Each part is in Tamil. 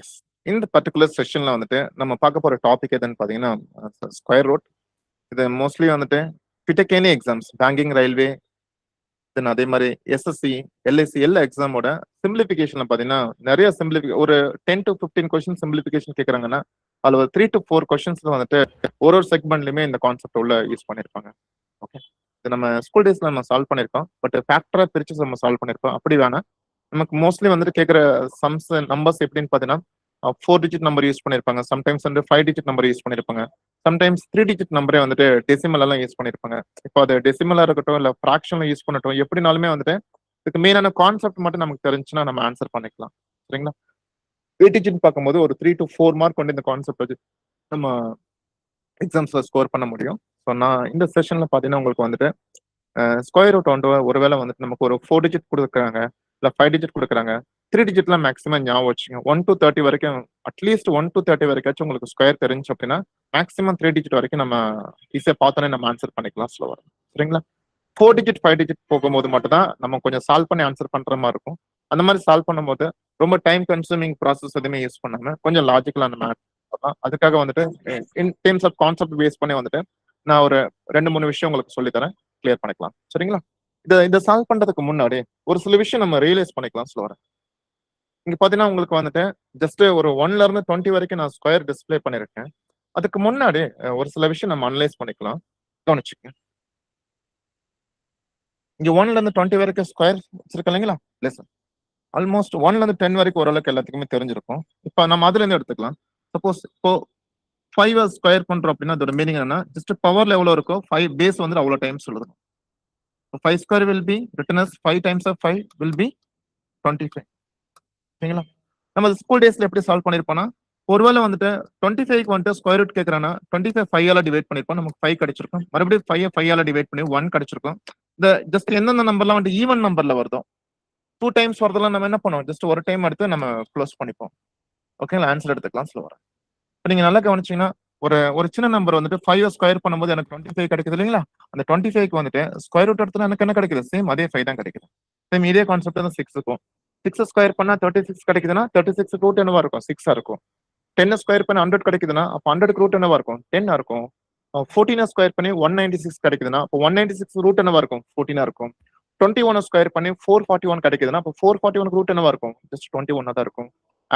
எஸ். இந்த பர்ட்டிகுலர் செஷன்ல வந்துட்டு நம்ம பார்க்க போற டாபிக் எதுன்னு பார்த்தீங்கன்னா, ஸ்கொயர் ரூட். இது மோஸ்ட்லி வந்துட்டு BTech any exams, banking, railway, then அதே மாரி எஸ்எஸ்சி, எல்ஐசி எல்லா எக்ஸாமோட சிம்பிளிஃபிகேஷன்ல பார்த்தீங்கன்னா, நெறைய ஒரு 10 to 15 கொஸ்டின் சிம்பிளிஃபிகேஷன் கேட்கறாங்கன்னா, அதுல ஒரு 3 to 4 கொஸ்டின்ஸ்ல வந்துட்டு ஒரு செக்மெண்ட்லயுமே இந்த கான்செப்ட் உள்ள யூஸ் பண்ணியிருப்பாங்க. ஓகே. இது நம்ம ஸ்கூல் டேஸ்ல நம்ம சால்வ் பண்ணியிருக்கோம். பட் ஃபேக்டரா பிரிச்சு நம்ம சால்வ் பண்ணியிருக்கோம். அப்படி வேணாம். நமக்கு மோஸ்ட்லி வந்துட்டு கேட்கிற சம்ஸ் நம்பர்ஸ் எப்படின்னு பார்த்தீங்கன்னா, 4 டிஜிட் நம்பர் யூஸ் பண்ணியிருப்பாங்க. சம்டைம்ஸ் வந்து 5 டிஜிட் நம்பர் யூஸ் பண்ணியிருப்பாங்க. சம்டைம்ஸ் 3 டிஜிட் நம்பரே வந்துட்டு டெசிமல் எல்லாம் யூஸ் பண்ணியிருப்பாங்க. இப்போ அது டெசிமலா இருக்கட்டும், இல்ல ஃபிராக்ஷன்ல யூஸ் பண்ணட்டும், எப்படினாலுமே வந்துட்டு இதுக்கு மெயினான கான்செப்ட் மட்டும் நமக்கு தெரிஞ்சுன்னா நம்ம ஆன்சர் பண்ணிக்கலாம். சரிங்களா? 8 டிஜிட் பார்க்கும்போது ஒரு 3 to 4 மார்க் வந்து இந்த கான்செப்ட் வச்சு நம்ம எக்ஸாம்ஸ்ல ஸ்கோர் பண்ண முடியும். ஸோ நான் இந்த செஷன்ல பார்த்தீங்கன்னா உங்களுக்கு வந்துட்டு ஸ்கொயர் ரூட் வந்து ஒருவேளை வந்துட்டு நமக்கு ஒரு 4 டிஜிட் கொடுக்குறாங்க, இல்ல 5 டிஜிட் கொடுக்குறாங்க. 3 டிஜிட்லாம் மேக்ஸிமம் ஞாபகம் வச்சுங்க. 1 to 30 வரைக்கும் அட்லீஸ்ட் 1 to 30 வரைக்காச்சும் உங்களுக்கு ஸ்கொயர் தெரிஞ்சு அப்படின்னா மேக்ஸிமம் 3 டிஜிட் வரைக்கும் நம்ம ஈஸியா பார்த்தோன்னே நம்ம ஆன்சர் பண்ணிக்கலாம் ஸ்லோவா. சரிங்களா? 4 டிஜிட் 5 டிஜிட் போகும்போது மட்டும் தான் நம்ம கொஞ்சம் சால்வ் பண்ணி ஆன்சர் பண்ற மாதிரி இருக்கும். அந்த மாதிரி சால்வ் பண்ணும்போது ரொம்ப டைம் கன்சூமிங் ப்ராசஸ் எதுவுமே யூஸ் பண்ணாம கொஞ்சம் லாஜிக்கலா நம்ம பண்ணலாம். அதுக்காக வந்துட்டு in terms of concept base பண்ணி வந்துட்டு நான் ஒரு 2-3 விஷயம் உங்களுக்கு சொல்லி தரேன். கிளியர் பண்ணிக்கலாம். சரிங்களா? இதை சால்வ் பண்றதுக்கு முன்னாடி ஒரு சில விஷயம் நம்ம ரியலைஸ் பண்ணிக்கலாம் ஸ்லோவா. இங்க பாத்தீங்கன்னா உங்களுக்கு வந்துட்டு ஜஸ்ட் ஒரு 1ல இருந்து 20 வரைக்கும் நான் ஸ்கொயர் டிஸ்ப்ளே பண்ணிருக்கேன். அதுக்கு முன்னாடி ஒரு சில விஷயம் நம்ம அனலைஸ் பண்ணிக்கலாம். கவனிச்சுக்கங்க. இங்க 1ல இருந்து 20 வரைக்கும் ஸ்கொயர் வச்சிருக்கேன் இல்லைங்களா? லெசன் ஆல்மோஸ்ட் 1ல இருந்து 10 வரைக்கும் ஓரளவுக்கு எல்லாத்துக்குமே தெரிஞ்சிருக்கும். இப்போ நம்ம அதுல இருந்து எடுத்துக்கலாம். சப்போஸ் இப்போ 5 ஸ்கொயர் பண்றோம் அப்படின்னா அதோட மீனிங் என்னன்னா ஜஸ்ட் பவர்ல எவ்வளவு இருக்கோ 5 பேஸ் வந்து அவ்வளவு டைம்ஸ் எழுதணும். 5 square will be written as 5 times of 5 will be 25. சரிங்களா? நம்ம ஸ்கூல் டேஸ்ல எப்படி சால்வ் பண்ணிருப்போம்னா ஒருவேளை வந்துட்டு 25க்கு வந்துட்டு ஸ்கொயர் ரூட் கேட்கறானா 25 5 ஆல டிவைட் பண்ணிருப்போம். நமக்கு 5 கிடைச்சிருக்கும். மறுபடியும் 5 ஆல டிவைட் பண்ணி 1 கிடைச்சிருக்கும். இந்த ஜஸ்ட் எந்தெந்த நம்பர்லாம் வந்து ஈவன் நம்பர்ல வருதோ 2 டைம்ஸ் வரதெல்லாம் நம்ம என்ன பண்ணுவோம்? ஜஸ்ட் ஒரு டைம் எடுத்து நம்ம க்ளோஸ் பண்ணிப்போம். ஓகேங்களா? ஆன்சர் எடுத்துக்கலாம் ஸ்லோவா. இப்போ நீங்க நல்லா கவனிச்சீங்கன்னா ஒரு ஒரு சின்ன நம்பர் வந்துட்டு 5 ஸ்கொயர் பண்ணும்போது எனக்கு 25 கிடைக்குது இல்லைங்களா? அந்த 25க்கு வந்துட்டு ஸ்கொயர் ரூட் எடுத்தா எனக்கு என்ன கிடைக்குது? சேம் அதே 5 தான் கிடைக்குது. சேம் இதே கான்செப்ட் தான் 6க்கும். 6 ஸ்கொயர் பண்ணா 36 கிடைக்குதுன்னா 36 ரூட் என்னவா இருக்கும்? 6 இருக்கும். 10 ஸ்கொயர் பண்ணி 100 கிடைக்குதுன்னா அப்ப 100 ரூட் என்னவா இருக்கும்? 10 இருக்கும். 14 ஸ்கொயர் பண்ணி 196 கிடைக்குதுன்னா அப்போ 196 ரூட் என்னவா இருக்கும்? 14 இருக்கும். 21 ஸ்கொயர் பண்ணி 441 கிடைக்குதுன்னா அப்போ 441 ரூட் என்னவா இருக்கும்? ஜஸ்ட் 21 தான் இருக்கும்.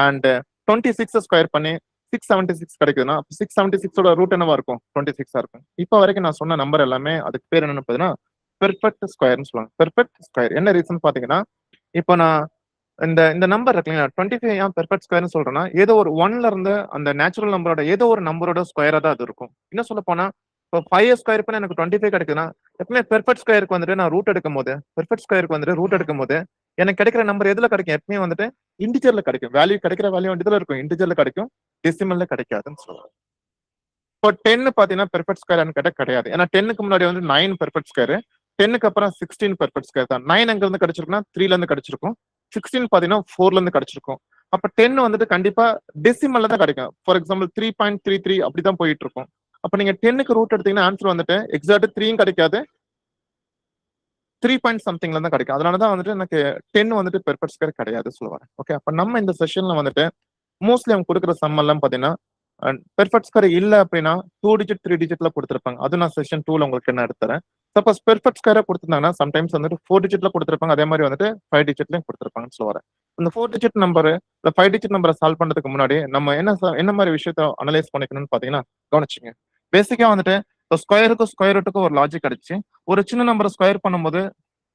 அண்ட் 26 ஸ்கொயர் பண்ணி 676 கிடைக்குதுன்னா 676ஓட ரூட் என்னவா இருக்கும்? 26 இருக்கும். இப்போ வரைக்கும் நான் சொன்ன நம்பர் எல்லாமே அதுக்கு பேர் என்னன்னு பார்த்தீங்கன்னா பெர்ஃபெக்ட் ஸ்கொயர்னு சொல்லுவாங்க. பெர்ஃபெக்ட் ஸ்கொயர் என்ன ரீசன் பாத்தீங்கன்னா இப்போ நான் இந்த இந்த நம்பர் இருக்கு இல்லையா 25 ஏன் பெர்ஃபெக்ட் ஸ்கொயர்னு சொல்றேன்னா ஏதோ ஒரு 1ல இருந்து அந்த நேச்சுரல் நம்பரோட ஏதோ ஒரு நம்பரோட ஸ்கொயரா தான் அது இருக்கும். என்ன சொல்ல போனா இப்போ 5 ஸ்கொயர் பண்ண எனக்கு 25 கிடைக்குதுன்னா எப்பவுமே பெர்ஃபெக்ட் ஸ்கொயருக்கு வந்துட்டு நான் ரூட் எடுக்கும் போது பெர்ஃபெக்ட் ஸ்கொயருக்கு வந்துட்டு ரூட் எடுக்கும் போது எனக்கு கிடைக்கிற நம்பர் எதுல கிடைக்கும்? எப்பவுமே வந்துட்டு இன்டிஜர்ல கிடைக்கும். வேல்யூ கிடைக்கிற வேல்யூ இதுல இருக்கும். இன்டிஜர்ல கிடைக்கும். டெசிமல்ல கிடைக்காதுன்னு சொல்லுவாங்க. இப்போ 10 பாத்தீங்கன்னா பெர்ஃபெக்ட் ஸ்கொயர் கேட்டா கிடையாது. ஏன்னா 10க்கு முன்னாடி வந்து 9 பெர்ஃபெக்ட் ஸ்கொயர், 10க்கு அப்புறம் 16 பெர்ஃபெக்ட் ஸ்கொயர் தான். 9 எங்க இருந்து கிடைச்சிருக்குன்னா 3ல இருந்து கிடைச்சிருக்கும். 16 பாத்தீங்கன்னா 4ல இருந்து கிடைச்சிருக்கும். அப்ப 10 வந்துட்டு கண்டிப்பா டெசிமல்ல தான் கிடைக்கும். ஃபார் எக்ஸாம்பிள் 3.33 அப்படிதான் போயிட்டு இருக்கும். அப்ப நீங்க 10க்கு ரூட் எடுத்தீங்கன்னா ஆன்சர் வந்துட்டு எக்ஸாக்ட் 3யும் கிடைக்காது. 3 பாயிண்ட் சம்திங்ல தான் கிடைக்கும். அதனாலதான் வந்துட்டு எனக்கு 10 வந்துட்டு பெர்ஃபெக்ட் ஸ்கொயர் கிடையாது சொல்லுவாங்க. ஓகே, அப்ப நம்ம இந்த செஷன்ல வந்துட்டு மோஸ்ட்லி அவங்க கொடுக்குற சம் எல்லாம் பாத்தீங்கன்னா பெர்ஃபெக்ட் ஸ்கொயர் இல்ல அப்படின்னா 2 டிஜிட் 3 டிஜிட்ல கொடுத்துருப்பாங்க. அது நான் செஷன் 2ல உங்களுக்கு என்ன எடுத்துறேன். சப்போஸ் பெர்ஃபெக்ட் ஸ்கொயரா கொடுத்திருந்தாங்கன்னா சம்டைம்ஸ் வந்துட்டு 4 டிஜிட்ல கொடுத்துருப்பாங்க. அதே மாதிரி வந்துட்டு 5 டிஜிட்லயும் கொடுத்துருப்பாங்கன்னு சொல்லுவாங்க. இந்த 4 டிஜிட் நம்பர் இந்த 5 டிஜிட் நம்பரை சால்வ் பண்றதுக்கு முன்னாடி நம்ம என்ன மாதிரி விஷயத்த அனலைஸ் பண்ணிக்கணும்னு பாத்தீங்கன்னா கவனிச்சுங்க. பேசிக்கா வந்துட்டு இப்போ ஸ்கொயருக்கும் ஸ்கொயர் ரூட்டுக்கும் ஒரு லாஜிக் கிடைச்சு ஒரு சின்ன நம்பரை ஸ்கொயர் பண்ணும்போது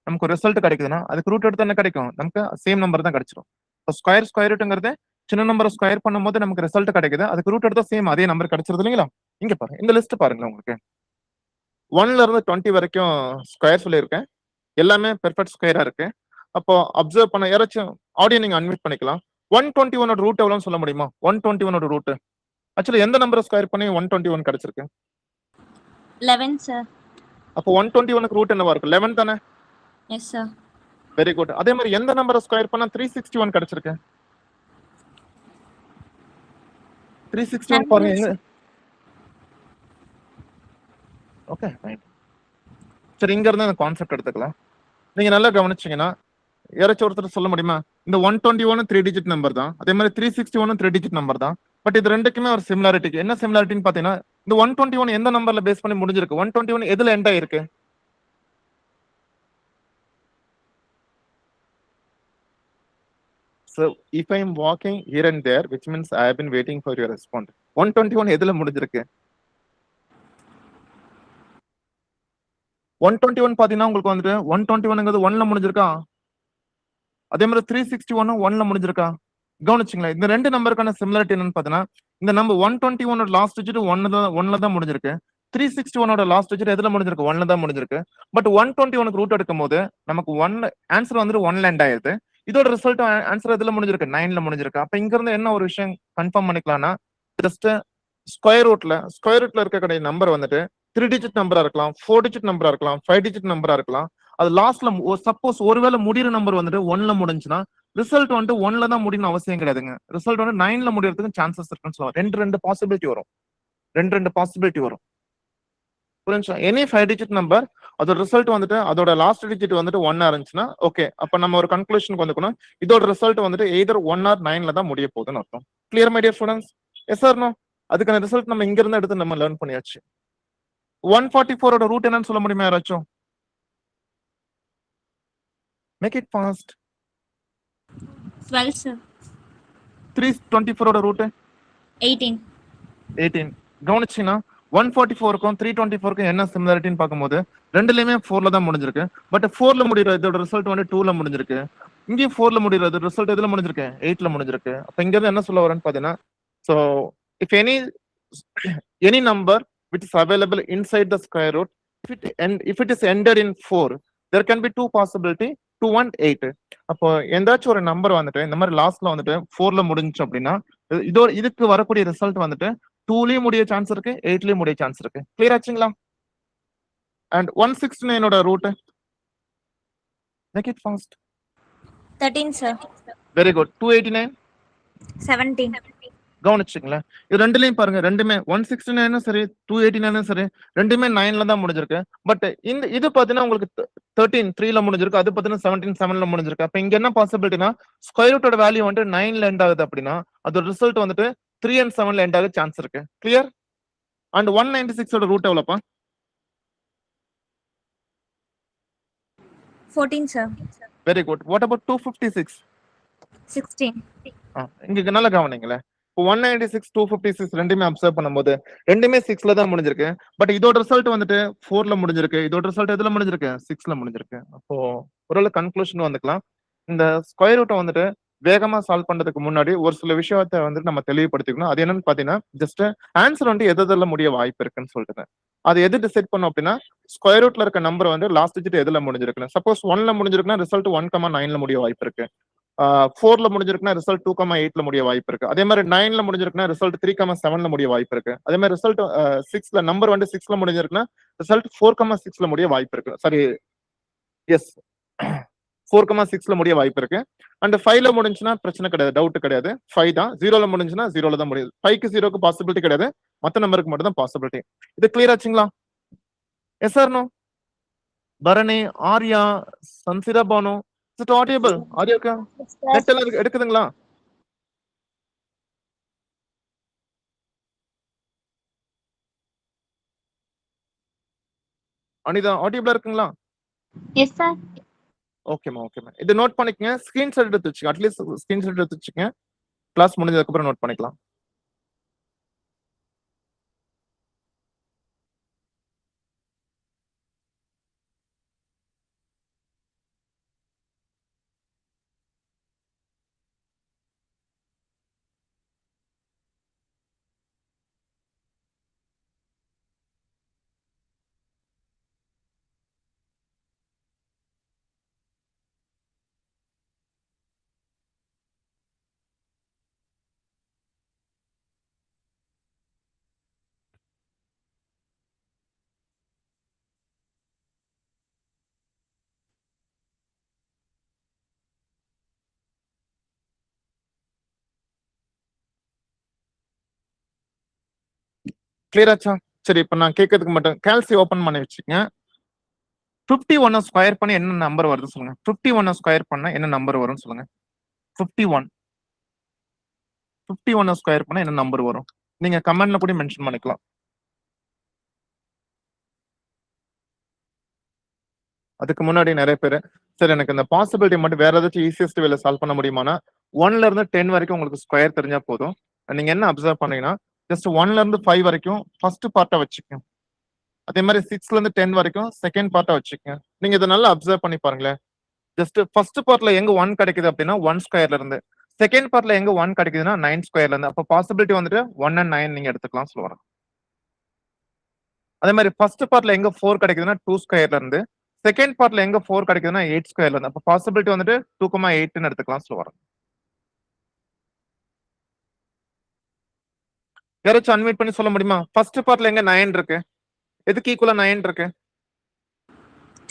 நமக்கு ஒரு ரிசல்ட் கிடைக்குதுன்னா அதுக்கு ரூட் எடுத்து என்ன கிடைக்கும்? நமக்கு சேம் நம்பர் தான் கிடைச்சிடும். இப்போ ஸ்கொயர் ரூட்டுங்கிறது சின்ன நம்பரை ஸ்கொயர் பண்ணும்போது நமக்கு ரிசல்ட் கிடைக்குது. அதுக்கு ரூட் எடுத்தா சேம் அதே நம்பர் கிடைச்சிருது இல்லைங்களா? இங்க பாருங்க, இந்த லிஸ்ட் பாருங்களேன். உங்களுக்கு 1ல இருந்து 20 வரைக்கும் ஸ்கொயர் சொல்லியிருக்கேன். எல்லாமே பெர்ஃபெக்ட் ஸ்கொயரா இருக்கு. அப்போ அப்சர்வ் பண்ண யாராச்சும் ஆடியோ நீங்க அன்மியூட் பண்ணிக்கலாம். 121 ரூட் எவ்வளவுன்னு சொல்ல முடியுமா? 121 ரூட் ஆக்சுவலி எந்த நம்பரை ஸ்கொயர் பண்ணி 121 கிடைச்சிருக்கு? 11 சார். அப்போ 121க்கு ரூட் என்னவா இருக்கும்? 11 தானே? Yes sir. Very good. அதே மாதிரி எந்த நம்பரை ஸ்கொயர் பண்ணா 361 கிடைச்சிருக்கு? 361 பாருங்க. ஓகே, சரி, இங்க இருந்து அந்த கான்செப்ட் எடுத்துக்கலாம். நீங்க நல்லா கவனிச்சீங்கன்னா யாராச்சும் ஒருத்தர் சொல்ல முடியுமா? இந்த 121 3 டிஜிட் நம்பர் தான். அதே மாதிரி 361 3 டிஜிட் நம்பர் தான். பட் இது ரெண்டுக்குமே ஒரு சிமிலாரிட்டி. என்ன சிமிலாரிட்டின்னு பாத்தீங்கன்னா, இந்த 121 எந்த நம்பர்ல பேஸ் பண்ணி முடிஞ்சிருக்கு? 121 எதுல எண்ட் ஆயிருக்கு? So if I am walking here and there, which means I have been waiting for your response. 121 எதுல முடிஞ்சிருக்கு? 121 பாத்தீங்கன்னா உங்களுக்கு வந்துட்டு 121ங்கிறது 1ல முடிஞ்சிருக்கா? அதே மாதிரி 361 1ல முடிஞ்சிருக்கா? கவனிச்சுங்களா? இந்த ரெண்டு நம்பருக்கான சிமிலாரிட்டி என்னன்னு பாத்தீங்கன்னா, இந்த நம்பர் 121 லாஸ்ட் டிஜிட் 1ல தான் முடிஞ்சிருக்கு. 361 லாஸ்ட் டிஜிட் எதுல முடிஞ்சிருக்கு? 1ல தான் முடிஞ்சிருக்கு. பட் 121க்கு ரூட் எடுக்கும்போது நமக்கு 1 ஆன்சர் வந்துட்டு 1ல எண்ட் ஆயிருது. இதோட ரிசல்ட் ஆன்சர் எதுல முடிஞ்சிருக்கு? 9ல முடிஞ்சிருக்கு. அப்ப இங்க இருந்து என்ன ஒரு விஷயம் கன்ஃபார்ம் பண்ணிக்கலாம்னா, ஜஸ்ட் ஸ்கொயர் ரூட்ல இருக்கக்கூடிய நம்பர் வந்துட்டு 3 டிஜிட் நம்பரா இருக்கலாம், 4 டிஜிட் நம்பரா இருக்கலாம், 5 டிஜிட் நம்பரா இருக்கலாம். அது லாஸ்ட்ல சப்போஸ் ஒருவேளை முடியிற நம்பர் வந்துட்டு 1ல முடிஞ்சுன்னா ரிசல்ட் வந்துட்டு 1ல தான் முடியணும் அவசியம் கிடையாதுங்க. ரிசல்ட் வந்து 9ல முடியறதுக்கு சான்சஸ் இருக்குன்னு சொல்லுவாங்க. ரெண்டு பாசிபிலிட்டி வரும். ரெண்டு பாசிபிலிட்டி வரும். புரிஞ்சுச்சா? எனி 5 டிஜிட் நம்பர் அதோட ரிசல்ட் வந்துட்டு அதோட லாஸ்ட் டிஜிட் வந்துட்டு 1 இருந்துச்சுன்னா ஓகே. அப்ப நம்ம ஒரு கன்க்ளூஷனுக்கு வந்துக்கணும். இதோட ரிசல்ட் வந்துட்டு எய்தர் 1 ஆர் 9ல தான் முடிய போகுதுன்னு அர்த்தம். Clear my dear students? Yes or no? அதுக்கான ரிசல்ட் நம்ம இங்க இருந்து எடுத்து நம்ம லேர்ன் பண்ணியாச்சு. 144 ஓட ரூட் என்னன்னு சொல்ல முடியுமா யாராச்சும்? Make it fast. 12, sir. 324 ஓட ரூட் 18. 18. கவனிச்சீங்கன்னா 144க்கும் 324க்கும் என்ன சிமிலாரிட்டின்னு பார்க்கும்போது ரெண்டுலயுமே 4ல தான் முடிஞ்சிருக்கு. பட் 4ல முடிகிற இதோட ரிசல்ட் வந்து 2ல முடிஞ்சிருக்கு. இங்கேயும் 4ல முடிகிறது ரிசல்ட் எதுல முடிஞ்சிருக்கு? 8ல முடிஞ்சிருக்கு. அப்ப இங்க இருந்து என்ன சொல்ல வரேன்னு பாத்தீங்கன்னா, so if any number which is available inside the square root, if it is ended in 4, there can be two possibility 2 and 8. அப்போ எந்தாச்சும் ஒரு நம்பர் வந்துட்டு இந்த மாதிரி லாஸ்ட்ல வந்துட்டு 4ல முடிஞ்சுச்சு அப்படின்னா இதுக்கு வரக்கூடிய ரிசல்ட் வந்துட்டு 2லயும் முடிய சான்ஸ் இருக்கு, 8லயும் முடிய சான்ஸ் இருக்கு. கிளியர் ஆச்சுங்களா? அண்ட் 169 ஓட root make it fast. 13, sir. Very good. 289 17. கவனிச்சுங்களேன். இது ரெண்டுலயும் பாருங்க, ரெண்டுமே 169 சரி 289 சரி ரெண்டுமே 9ல தான் முடிஞ்சிருக்கு. பட் இது பாத்தீங்கன்னா உங்களுக்கு 13 3ல முடிஞ்சிருக்கு. அது பாத்தீங்கன்னா 17 7ல முடிஞ்சிருக்கு. அப்ப இங்க என்ன பாசிபிலிட்டினா ஸ்கொயர் ரூட்டோட வேல்யூ வந்துட்டு 9ல எண்ட் ஆகுது அப்படின்னா அதோட ரிசல்ட் வந்துட்டு 3 and 7ல எண்ட் ஆக சான்ஸ் இருக்கு. கிளியர்? அண்ட் 196 ஓட ரூட் எவ்வளவுப்பா? 14, sir. Very good. What about 256? 16. இங்க நல்லா கவனிங்களேன். இப்போ 196 256 ரெண்டுமே அப்சர்வ் பண்ணும்போது ரெண்டுமே 6ல தான் முடிஞ்சிருக்கு. பட் இதோட ரிசல்ட் வந்துட்டு 4ல முடிஞ்சிருக்கு. இதோட ரிசல்ட் எதுல முடிஞ்சிருக்கு? 6ல முடிஞ்சிருக்கு. அப்போ ஒரு கன்க்ளூஷன் வந்துக்கலாம். இந்த ஸ்கொயர் ரூட்டை வந்துட்டு வேகமா சால்வ் பண்றதுக்கு முன்னாடி ஒரு சில விஷயத்தை வந்துட்டு நம்ம தெளிவுபடுத்திக்கணும். அது என்னன்னு பாத்தீங்கன்னா ஜஸ்ட் ஆன்சர் வந்து எதுல முடிய வாய்ப்பு இருக்குன்னு சொல்லிட்டு அது எது டிசைட் பண்ணும் அப்படின்னா ஸ்கொயர் ரூட்ல இருக்க நம்பர் வந்து லாஸ்ட் டிஜிட் எதுல முடிஞ்சிருக்கு. சப்போஸ் 1ல முடிஞ்சிருக்குன்னா ரிசல்ட் 1,9ல முடிய வாய்ப்பு இருக்கு. 4ல முடிஞ்சிருக்குன்னா ரிசல்ட் 2,8ல முடிய வாய்ப்பு இருக்கு. அதே மாதிரி 9ல முடிஞ்சிருக்குன்னா ரிசல்ட் 3,7ல முடிய வாய்ப்பு இருக்கு. அதே மாதிரி ரிசல்ட் 6ல நம்பர் வந்து 6ல முடிஞ்சிருக்குன்னா ரிசல்ட் 4,6ல முடிய வாய்ப்பு இருக்கு. சாரி, எஸ் 4,6ல முடிய வாய்ப்பு இருக்கு. அண்ட் 5ல முடிஞ்சுன்னா பிரச்சனை கிடையாது, டவுட் கிடையாது. 5 தான். 0ல முடிஞ்சுன்னா 0ல தான் முடியுது. 5க்கு 0க்கு பாசிபிலிட்டி கிடையாது. மத்த நம்பருக்கு மட்டும் தான் பாசிபிலிட்டி. இது கிளியர் ஆச்சுங்களா? Yes or no? Bharani, Arya, Sansira Bhanu, is it audible? ஆடியோக்கா நெட் எல்லாம் எடுக்குதுங்களா? அனிதா ஆடியபிளா இருக்குங்களா? Yes, sir. ஓகேமா ஓகேமா. இது நோட் பண்ணிக்கங்க. ஸ்கிரீன்ஷாட் எடுத்து வச்சுங்க. அட்லீஸ்ட் ஸ்கிரீன்ஷாட் எடுத்து வச்சுங்க. கிளாஸ் முடிஞ்சதுக்கு அப்புறம் நோட் பண்ணிக்கலாம். கிளியர் ஆச்சா? சரி, இப்ப நான் கேட்கறதுக்கு மட்டும் கால்சி ஓபன் பண்ணி வச்சுக்கங்க. 51 ஸ்கொயர் பண்ணி என்ன நம்பர் வருது சொல்லுங்க. 51 ஸ்கொயர் பண்ணா என்ன நம்பர் வரும்னு சொல்லுங்க. 51 ஸ்கொயர் பண்ணா என்ன நம்பர் வரும்? நீங்க கமெண்ட்ல கூட மென்ஷன் பண்ணிக்கலாம். அதுக்கு முன்னாடி நிறைய பேரு சரி எனக்கு இந்த பாசிபிலிட்டி மட்டும் வேற ஏதாச்சும் ஈஸியஸ்ட் வேல சால்வ் பண்ண முடியுமானா 1ல இருந்து 10 வரைக்கும் உங்களுக்கு ஸ்கொயர் தெரிஞ்சா போதும். நீங்க என்ன அப்சர்வ் பண்ணீங்கன்னா ஜஸ்ட் 1ல இருந்து 5 வரைக்கும் ஃபர்ஸ்ட் பார்ட்டா வச்சுக்கங்க. அதே மாதிரி 6ல இருந்து 10 வரைக்கும் செகண்ட் பார்ட்டா வச்சுக்கங்க. நீங்க இதை நல்லா அப்சர்வ் பண்ணி பாருங்களேன். ஜஸ்ட் ஃபர்ஸ்ட் பார்ட்ல எங்க 1 கிடைக்குது அப்படின்னா 1 ஸ்கொயர்ல இருந்து, செகண்ட் பார்ட்ல எங்க 1 கிடைக்குதுன்னா 9 ஸ்கொயர்ல இருந்து. அப்ப பாசிபிலிட்டி வந்துட்டு 1 and 9 நீங்க எடுத்துக்கலாம் சொல்லுவாங்க. அதே மாதிரி ஃபர்ஸ்ட் பார்ட்ல எங்க 4 கிடைக்குதுன்னா 2 ஸ்கொயர்ல இருந்து, செகண்ட் பார்ட்ல எங்க 4 கிடைக்குதுன்னா 8 ஸ்கொயர்ல இருந்து. அப்ப பாசிபிலிட்டி வந்துட்டு 2,8 எடுத்துக்கலாம் சொல்லுவாங்க. யாராச்சும் அன்மியூட் பண்ணி சொல்ல முடியுமா? ஃபர்ஸ்ட் பார்ட்ல எங்க 9 இருக்கு? எதுக்கு ஈக்குவலா 9 இருக்கு?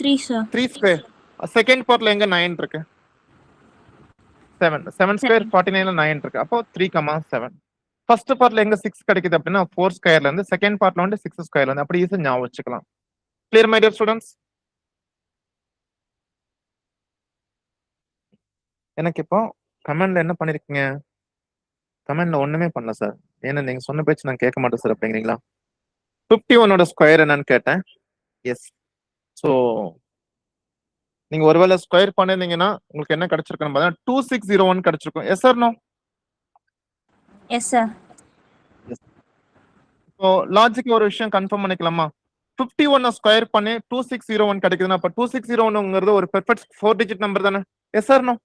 3 sir. 3 ஸ்கொயர். செகண்ட் பார்ட்ல எங்க 9 இருக்கு? 7. 7 ஸ்கொயர் 49ல 9 இருக்கு. அப்போ 3,7. ஃபர்ஸ்ட் பார்ட்ல எங்க 6 கிடைக்குது அப்படின்னா 4 ஸ்கொயர்ல இருந்து, செகண்ட் பார்ட்ல வந்து 6 ஸ்கொயர்ல இருந்து. அப்படி ஈஸியா ஞாபகம் வச்சுக்கலாம். Clear my dear students? எனக்கு இப்போ கமெண்ட்ல என்ன பண்ணிருக்கீங்க? கமெண்ட்ல ஒண்ணுமே பண்ணல சார். ஏன்னா நீங்க சொன்ன பேச்சு நான் கேட்க மாட்டேன் சார் அப்படிங்கிறீங்களா? 51 ஸ்கொயர் என்னன்னு கேட்டேன். எஸ். சோ நீங்க ஒருவேளை ஸ்கொயர் பண்ணிருந்தீங்கன்னா உங்களுக்கு என்ன கிடைச்சிருக்குன்னு பார்த்தா 2601 கிடைச்சிருக்கும். Yes sir no? Yes sir. இப்போ லாஜிக் ஒரு விஷயம் கன்ஃபார்ம் பண்ணிக்கலாமா? 51 ஸ்கொயர் பண்ணி 2601 கிடைக்குதுன்னா அப்ப 2601ங்கிறது ஒரு பெர்ஃபெக்ட் 4 டிஜிட் நம்பர் தானே? Yes sir no?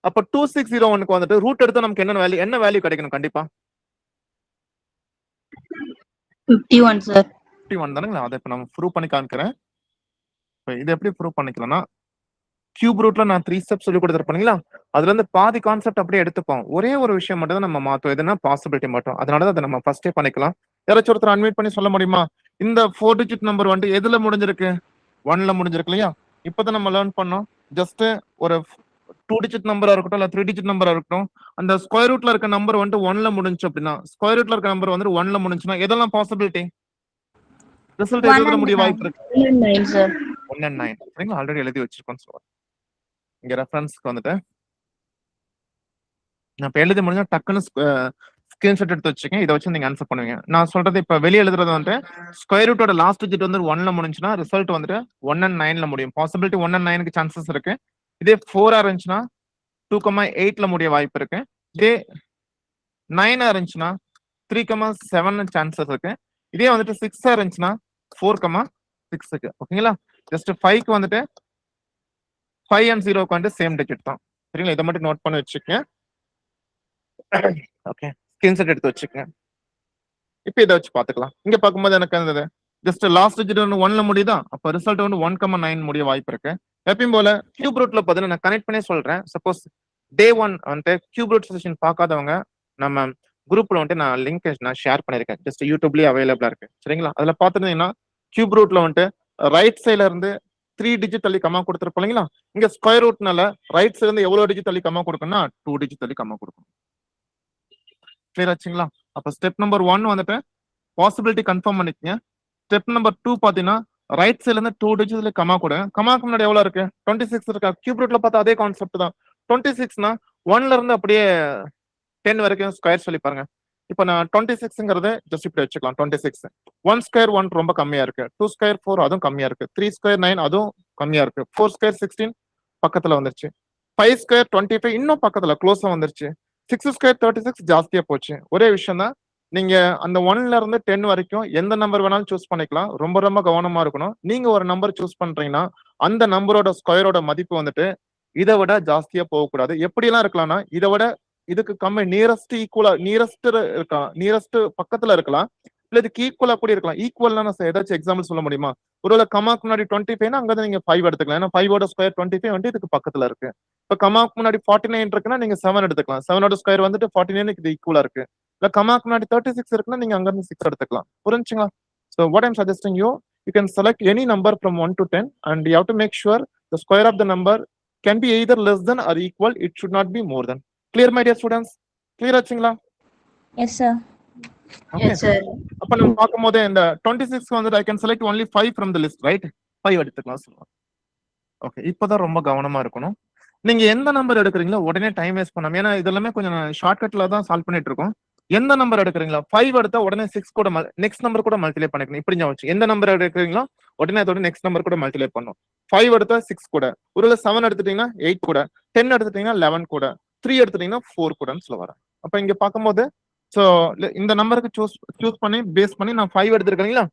அப்ப 2601க்கு வந்துட்டு ரூட் எடுத்தா நமக்கு என்ன வேல்யூ கிடைக்கணும் கண்டிப்பா? 51 sir. 51 தானங்களா? அதை இப்ப நம்ம ப்ரூவ் பண்ணி காமிக்கிறேன். இப்ப இது எப்படி ப்ரூவ் பண்ணிக்கலாம்னா கியூப் ரூட்ல நான் 3 ஸ்டெப் சொல்லி கொடுத்துருப்பீங்களா, அதுல இருந்து பாதி கான்செப்ட் அப்படியே எடுத்துப்போம். ஒரே ஒரு விஷயம் மட்டும் தான் நம்ம மாத்தோம். எதுனா பாசிபிலிட்டி மட்டும். அதனால அதை நம்ம ஃபர்ஸ்டே பண்ணிக்கலாம். யாராச்சும் ஒருத்தர் அன்மியூட் பண்ணி சொல்ல முடியுமா? இந்த 4 டிஜிட் நம்பர் வந்து எதுல முடிஞ்சிருக்கு? 1ல முடிஞ்சிருக்கு இல்லையா? இப்பதான் நம்ம லேர்ன் பண்ணோம். ஜஸ்ட் ஒரு 2 டிஜிட் நம்பரா இருக்கட்டும் இல்ல 3 டிஜிட் நம்பரா இருக்கட்டும், அந்த ஸ்கொயர் ரூட்ல இருக்க நம்பர் வந்து 1ல முடிஞ்சு அப்படின்னா, ஸ்கொயர் ரூட்ல இருக்க நம்பர் வந்து 1ல முடிஞ்சுன்னா எதெல்லாம் பாசிபிலிட்டி? ரிசல்ட் One எதுல and முடிய nine. வாய்ப்பு இருக்கு? 1 and 9 sir. 1 and 9. சரிங்களா? ஆல்ரெடி எழுதி வச்சிருக்கோம் சொல்லுவாங்க. இங்க ரெஃபரன்ஸ்க்கு வந்துட்டு நான் இப்ப எழுதி முடிஞ்சா டக்குன்னு ஸ்கிரீன்ஷாட் எடுத்து வச்சுக்கேன். இதை வச்சு நீங்க ஆன்சர் பண்ணுவீங்க. நான் சொல்றது இப்ப வெளியே எழுதுறது வந்து ஸ்கொயர் ரூட்டோட லாஸ்ட் டிஜிட் வந்து 1ல முடிஞ்சுன்னா ரிசல்ட் வந்துட்டு 1 and 9ல முடியும். பாசிபிலிட்டி 1 and 9க்கு சான்சஸ் இருக்கு. இதே 4 இருந்துச்சுன்னா 2,8ல முடிய வாய்ப்பு இருக்கு. இதே 9 இருந்துச்சுன்னா 3,7 சான்சஸ் இருக்கு. இதே வந்துட்டு 6 இருந்துச்சுன்னா 4,6க்கு. ஓகேங்களா? ஜஸ்ட் 5க்கு வந்துட்டு 5 and 0க்கு வந்து சேம் டிஜிட் தான். சரிங்களா? இதை மட்டும் நோட் பண்ணி வச்சுக்கேன். ஓகே, ஸ்கிரீன்ஷாட் எடுத்து வச்சுக்கங்க. இப்போ இதை வச்சு பாத்துக்கலாம். இங்க பார்க்கும்போது எனக்கு இருந்தது ஜஸ்ட் லாஸ்ட் டிஜிட் வந்து 1ல முடியுதா, அப்ப ரிசல்ட் வந்து 1,9 முடிய வாய்ப்பு இருக்கு. எப்பயும் போல கியூப் ரூட்ல பார்த்தீங்கன்னா நான் கனெக்ட் பண்ணி சொல்றேன். சப்போஸ் டே 1 வந்து கியூப் ரூட் செஷன் பார்க்காதவங்க நம்ம குரூப்ல வந்துட்டு நான் லிங்க் நான் ஷேர் பண்ணிருக்கேன். ஜஸ்ட் யூடியூப்லயே அவைலபிளா இருக்கு. சரிங்களா? அதுல பாத்துட்டீங்கன்னா கியூப் ரூட்ல வந்துட்டு ரைட் சைட்ல இருந்து 3 டிஜிட் தள்ளி கமா கொடுத்துருப்போம் இல்லைங்களா? இங்க ஸ்கொயர் ரூட்னால ரைட் சைட்ல இருந்து எவ்வளவு டிஜிட் தள்ளி கமா கொடுக்கணும்னா 2 டிஜிட் தள்ளி கமா கொடுக்கணும். கிளியர் ஆச்சுங்களா? அப்ப ஸ்டெப் நம்பர் 1 வந்துட்டு பாசிபிலிட்டி கன்ஃபார்ம் பண்ணிக்கங்க. ஸ்டெப் நம்பர் 2 பாத்தீங்கன்னா ரைட் சைட்ல இருந்து 2 டிஜிட்ல கமா கொடுங்க. கமாக்கு முன்னாடி எவ்வளவு இருக்கு? 26 இருக்கா? கியூப் ரூட்ல பார்த்தா அதே கான்செப்ட் தான். 26னா 1ல இருந்து அப்படியே 10 வரைக்கும் ஸ்கொயர் சொல்லி பாருங்க. இப்போ நான் 26ங்கிறது ஜஸ்ட் இப்படி வச்சுக்கலாம். 26 1 ஸ்கொயர் 1 ரொம்ப கம்மியா இருக்கு. 2 ஸ்கொயர் 4 அதுவும் கம்மியா இருக்கு. 3 ஸ்கொயர் 9 அதுவும் கம்மியா இருக்கு. 4 ஸ்கொயர் 16 பக்கத்துல வந்துருச்சு. 5 ஸ்கொயர் 25 இன்னும் பக்கத்துல க்ளோஸா வந்துருச்சு. 6 ஸ்கொயர் 36 ஜாஸ்தியா போச்சு. ஒரே விஷயம் தான், நீங்க அந்த 1ல இருந்து 10 வரைக்கும் எந்த நம்பர் வேணாலும் சூஸ் பண்ணிக்கலாம். ரொம்ப ரொம்ப கவனமா இருக்கணும். நீங்க ஒரு நம்பர் சூஸ் பண்றீங்கன்னா அந்த நம்பரோட ஸ்கொயரோட மதிப்பு வந்துட்டு இதை விட ஜாஸ்தியா போகக்கூடாது. எப்படிலாம் இருக்கலாம்னா இதை விட இதுக்கு கம்மி நியரஸ்ட் ஈக்குவலா நியரஸ்ட் பக்கத்துல இருக்கலாம், இல்ல இதுக்கு ஈக்குவலா கூட இருக்கலாம். ஈக்குவல்னா நான் ஏதாச்சும் எக்ஸாம்பிள் சொல்ல முடியுமா? ஒருவேளை கமாக்கு முன்னாடி 25னா அங்க நீங்க 5 எடுத்துக்கலாம். ஏன்னா 5ஓட ஸ்கொயர் 25 வந்து இதுக்கு பக்கத்துல இருக்கு. இப்ப கமாக்கு முன்னாடி 49 இருக்குன்னா நீங்க 7 எடுத்துக்கலாம். 7ஓட ஸ்கொயர் வந்துட்டு 49க்கு இது ஈக்குவலா இருக்கு. இல்ல கமாக்கு முன்னாடி 36 இருக்குன்னா நீங்க அங்க இருந்து 6 எடுத்துக்கலாம். புரிஞ்சுங்களா? So what I'm suggesting you can select any number from 1 to 10 and you have to make sure the square of the number can be either less than or equal. It should not be more than. Clear my dear students? Clear ஆச்சுங்களா? Yes sir. Okay Yes, sir. அப்ப நம்ம பார்க்கும்போது இந்த 26 வந்துட்டு I can select only 5 from the list right 5 எடுத்துக்கலாம் சொல்லுவாங்க. ஓகே இப்பதான் ரொம்ப கவனமா இருக்கணும். நீங்க எந்த நம்பர் எடுக்கிறீங்களோ உடனே டைம் வேஸ்ட் பண்ணாம, ஏன்னா இது எல்லாமே கொஞ்சம் ஷார்ட்கட்ல தான் சால்வ் பண்ணிட்டு இருக்கோம். எந்த நம்பர் எடுக்கிறீங்களோ 5 எடுத்தா உடனே 6 கூட நெக்ஸ்ட் நம்பர் கூட மல்டிப்ளை பண்ணிக்கணும். இப்படி ஞாபகம் வச்சு எந்த நம்பர் எடுக்கிறீங்களோ உடனே அதோட நெக்ஸ்ட் நம்பர் கூட மல்டிப்ளை பண்ணும். 5 எடுத்தா 6 கூட, ஒருவேளை 7 எடுத்துட்டீங்கன்னா 8 கூட, 10 எடுத்துட்டீங்கன்னா 11 கூட, 3 எடுத்துட்டீங்கன்னா 4 கூடன்னு சொல்ல வரேன். அப்ப இங்க பார்க்கும்போது சோ இந்த நம்பருக்கு சூஸ் பண்ணி பேஸ் பண்ணி நான் 5 எடுத்துருக்கீங்களா.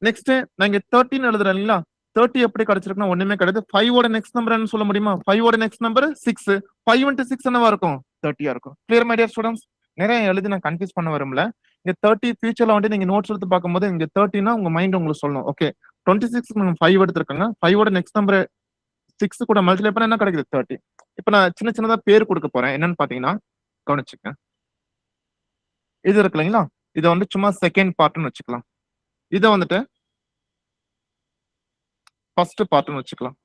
நெக்ஸ்ட் நான் இங்க 13 எழுதுறேன் இல்லைங்களா. 30 எப்படி கிடைச்சிருக்குன்னா ஒண்ணுமே கிடையாது. 5 ஓட நெக்ஸ்ட் நம்பர் என்ன சொல்ல முடியுமா? 5 ஓட நெக்ஸ்ட் நம்பர் 6. 5 into 6 என்னவா இருக்கும்? 30 இருக்கும். Clear my dear students? நிறைய எழுதி நான் கன்ஃபியூஸ் பண்ண வரும்ல. இங்க 30 ஃபியூச்சர்ல வந்து நீங்க நோட்ஸ் எடுத்து பார்க்கும்போது இங்க 30னா உங்க மைண்ட் உங்களுக்கு சொல்லணும். ஓகே 26 நம்ம 5 எடுத்திருக்காங்க. 5 ஓட நெக்ஸ்ட் நம்பர் 6 கூட மல்டிப்ளை பண்ணா என்ன கிடைக்குது? 30. இப்போ நான் சின்ன சின்னதா பேர் கொடுக்க போறேன். என்னன்னு பாத்தீங்கன்னா கவனிச்சுக்க. இது இருக்கு இல்லைங்களா, இதை வந்து சும்மா செகண்ட் பார்ட்னு வச்சுக்கலாம். இதை வந்துட்டு ஃபர்ஸ்ட் பார்ட்னு வச்சுக்கலாம்.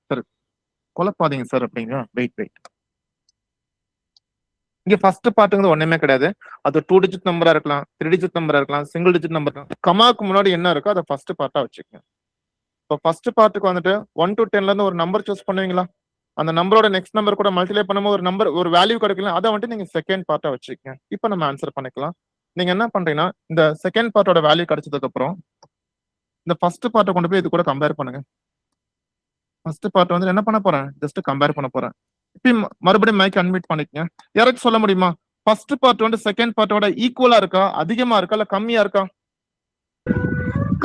சரி குழப்பாதீங்க சார் அப்படிங்க. வெயிட் இங்க ஃபர்ஸ்ட் பார்ட்டுங்கிறது ஒண்ணுமே கிடையாது. அது 2 டிஜிட் நம்பரா இருக்கலாம், 3 டிஜிட் நம்பரா இருக்கலாம், சிங்கிள் டிஜிட் நம்பர் இருக்கலாம். கமாக்கு முன்னாடி என்ன இருக்கோ அதை ஃபர்ஸ்ட் பார்ட்டா வச்சுக்கோங்க. இப்போ ஃபர்ஸ்ட் பார்ட்டுக்கு வந்துட்டு 1 to 10ல இருந்து ஒரு நம்பர் சூஸ் பண்ணுவீங்களா, அந்த நம்பரோட நெக்ஸ்ட் நம்பர் கூட மல்டிப்ளை பண்ணும்போது ஒரு நம்பர் ஒரு வேல்யூ கிடைக்கலாம். அதை வந்துட்டு நீங்க செகண்ட் பார்ட்டா வச்சுக்கோங்க. இப்போ நம்ம ஆன்சர் பண்ணிக்கலாம். நீங்க என்ன பண்றீங்கன்னா இந்த செகண்ட் பார்ட்டோட வேல்யூ கிடைச்சதுக்கு அப்புறம் இந்த ஃபர்ஸ்ட் பார்ட்டை கொண்டு போய் இது கூட கம்பேர் பண்ணுங்க. ஃபர்ஸ்ட் பார்ட் வந்து என்ன பண்ண போறேன், ஜஸ்ட் கம்பேர் பண்ண போறேன். இப்போ மறுபடியும் மைக் அன்மியூட் பண்ணிக்கங்க. யாராச்சும் சொல்ல முடியுமா ஃபர்ஸ்ட் பார்ட் வந்து செகண்ட் பார்ட்டோட ஈக்குவலா இருக்கா, அதிகமா இருக்கா, இல்ல கம்மியா இருக்கா?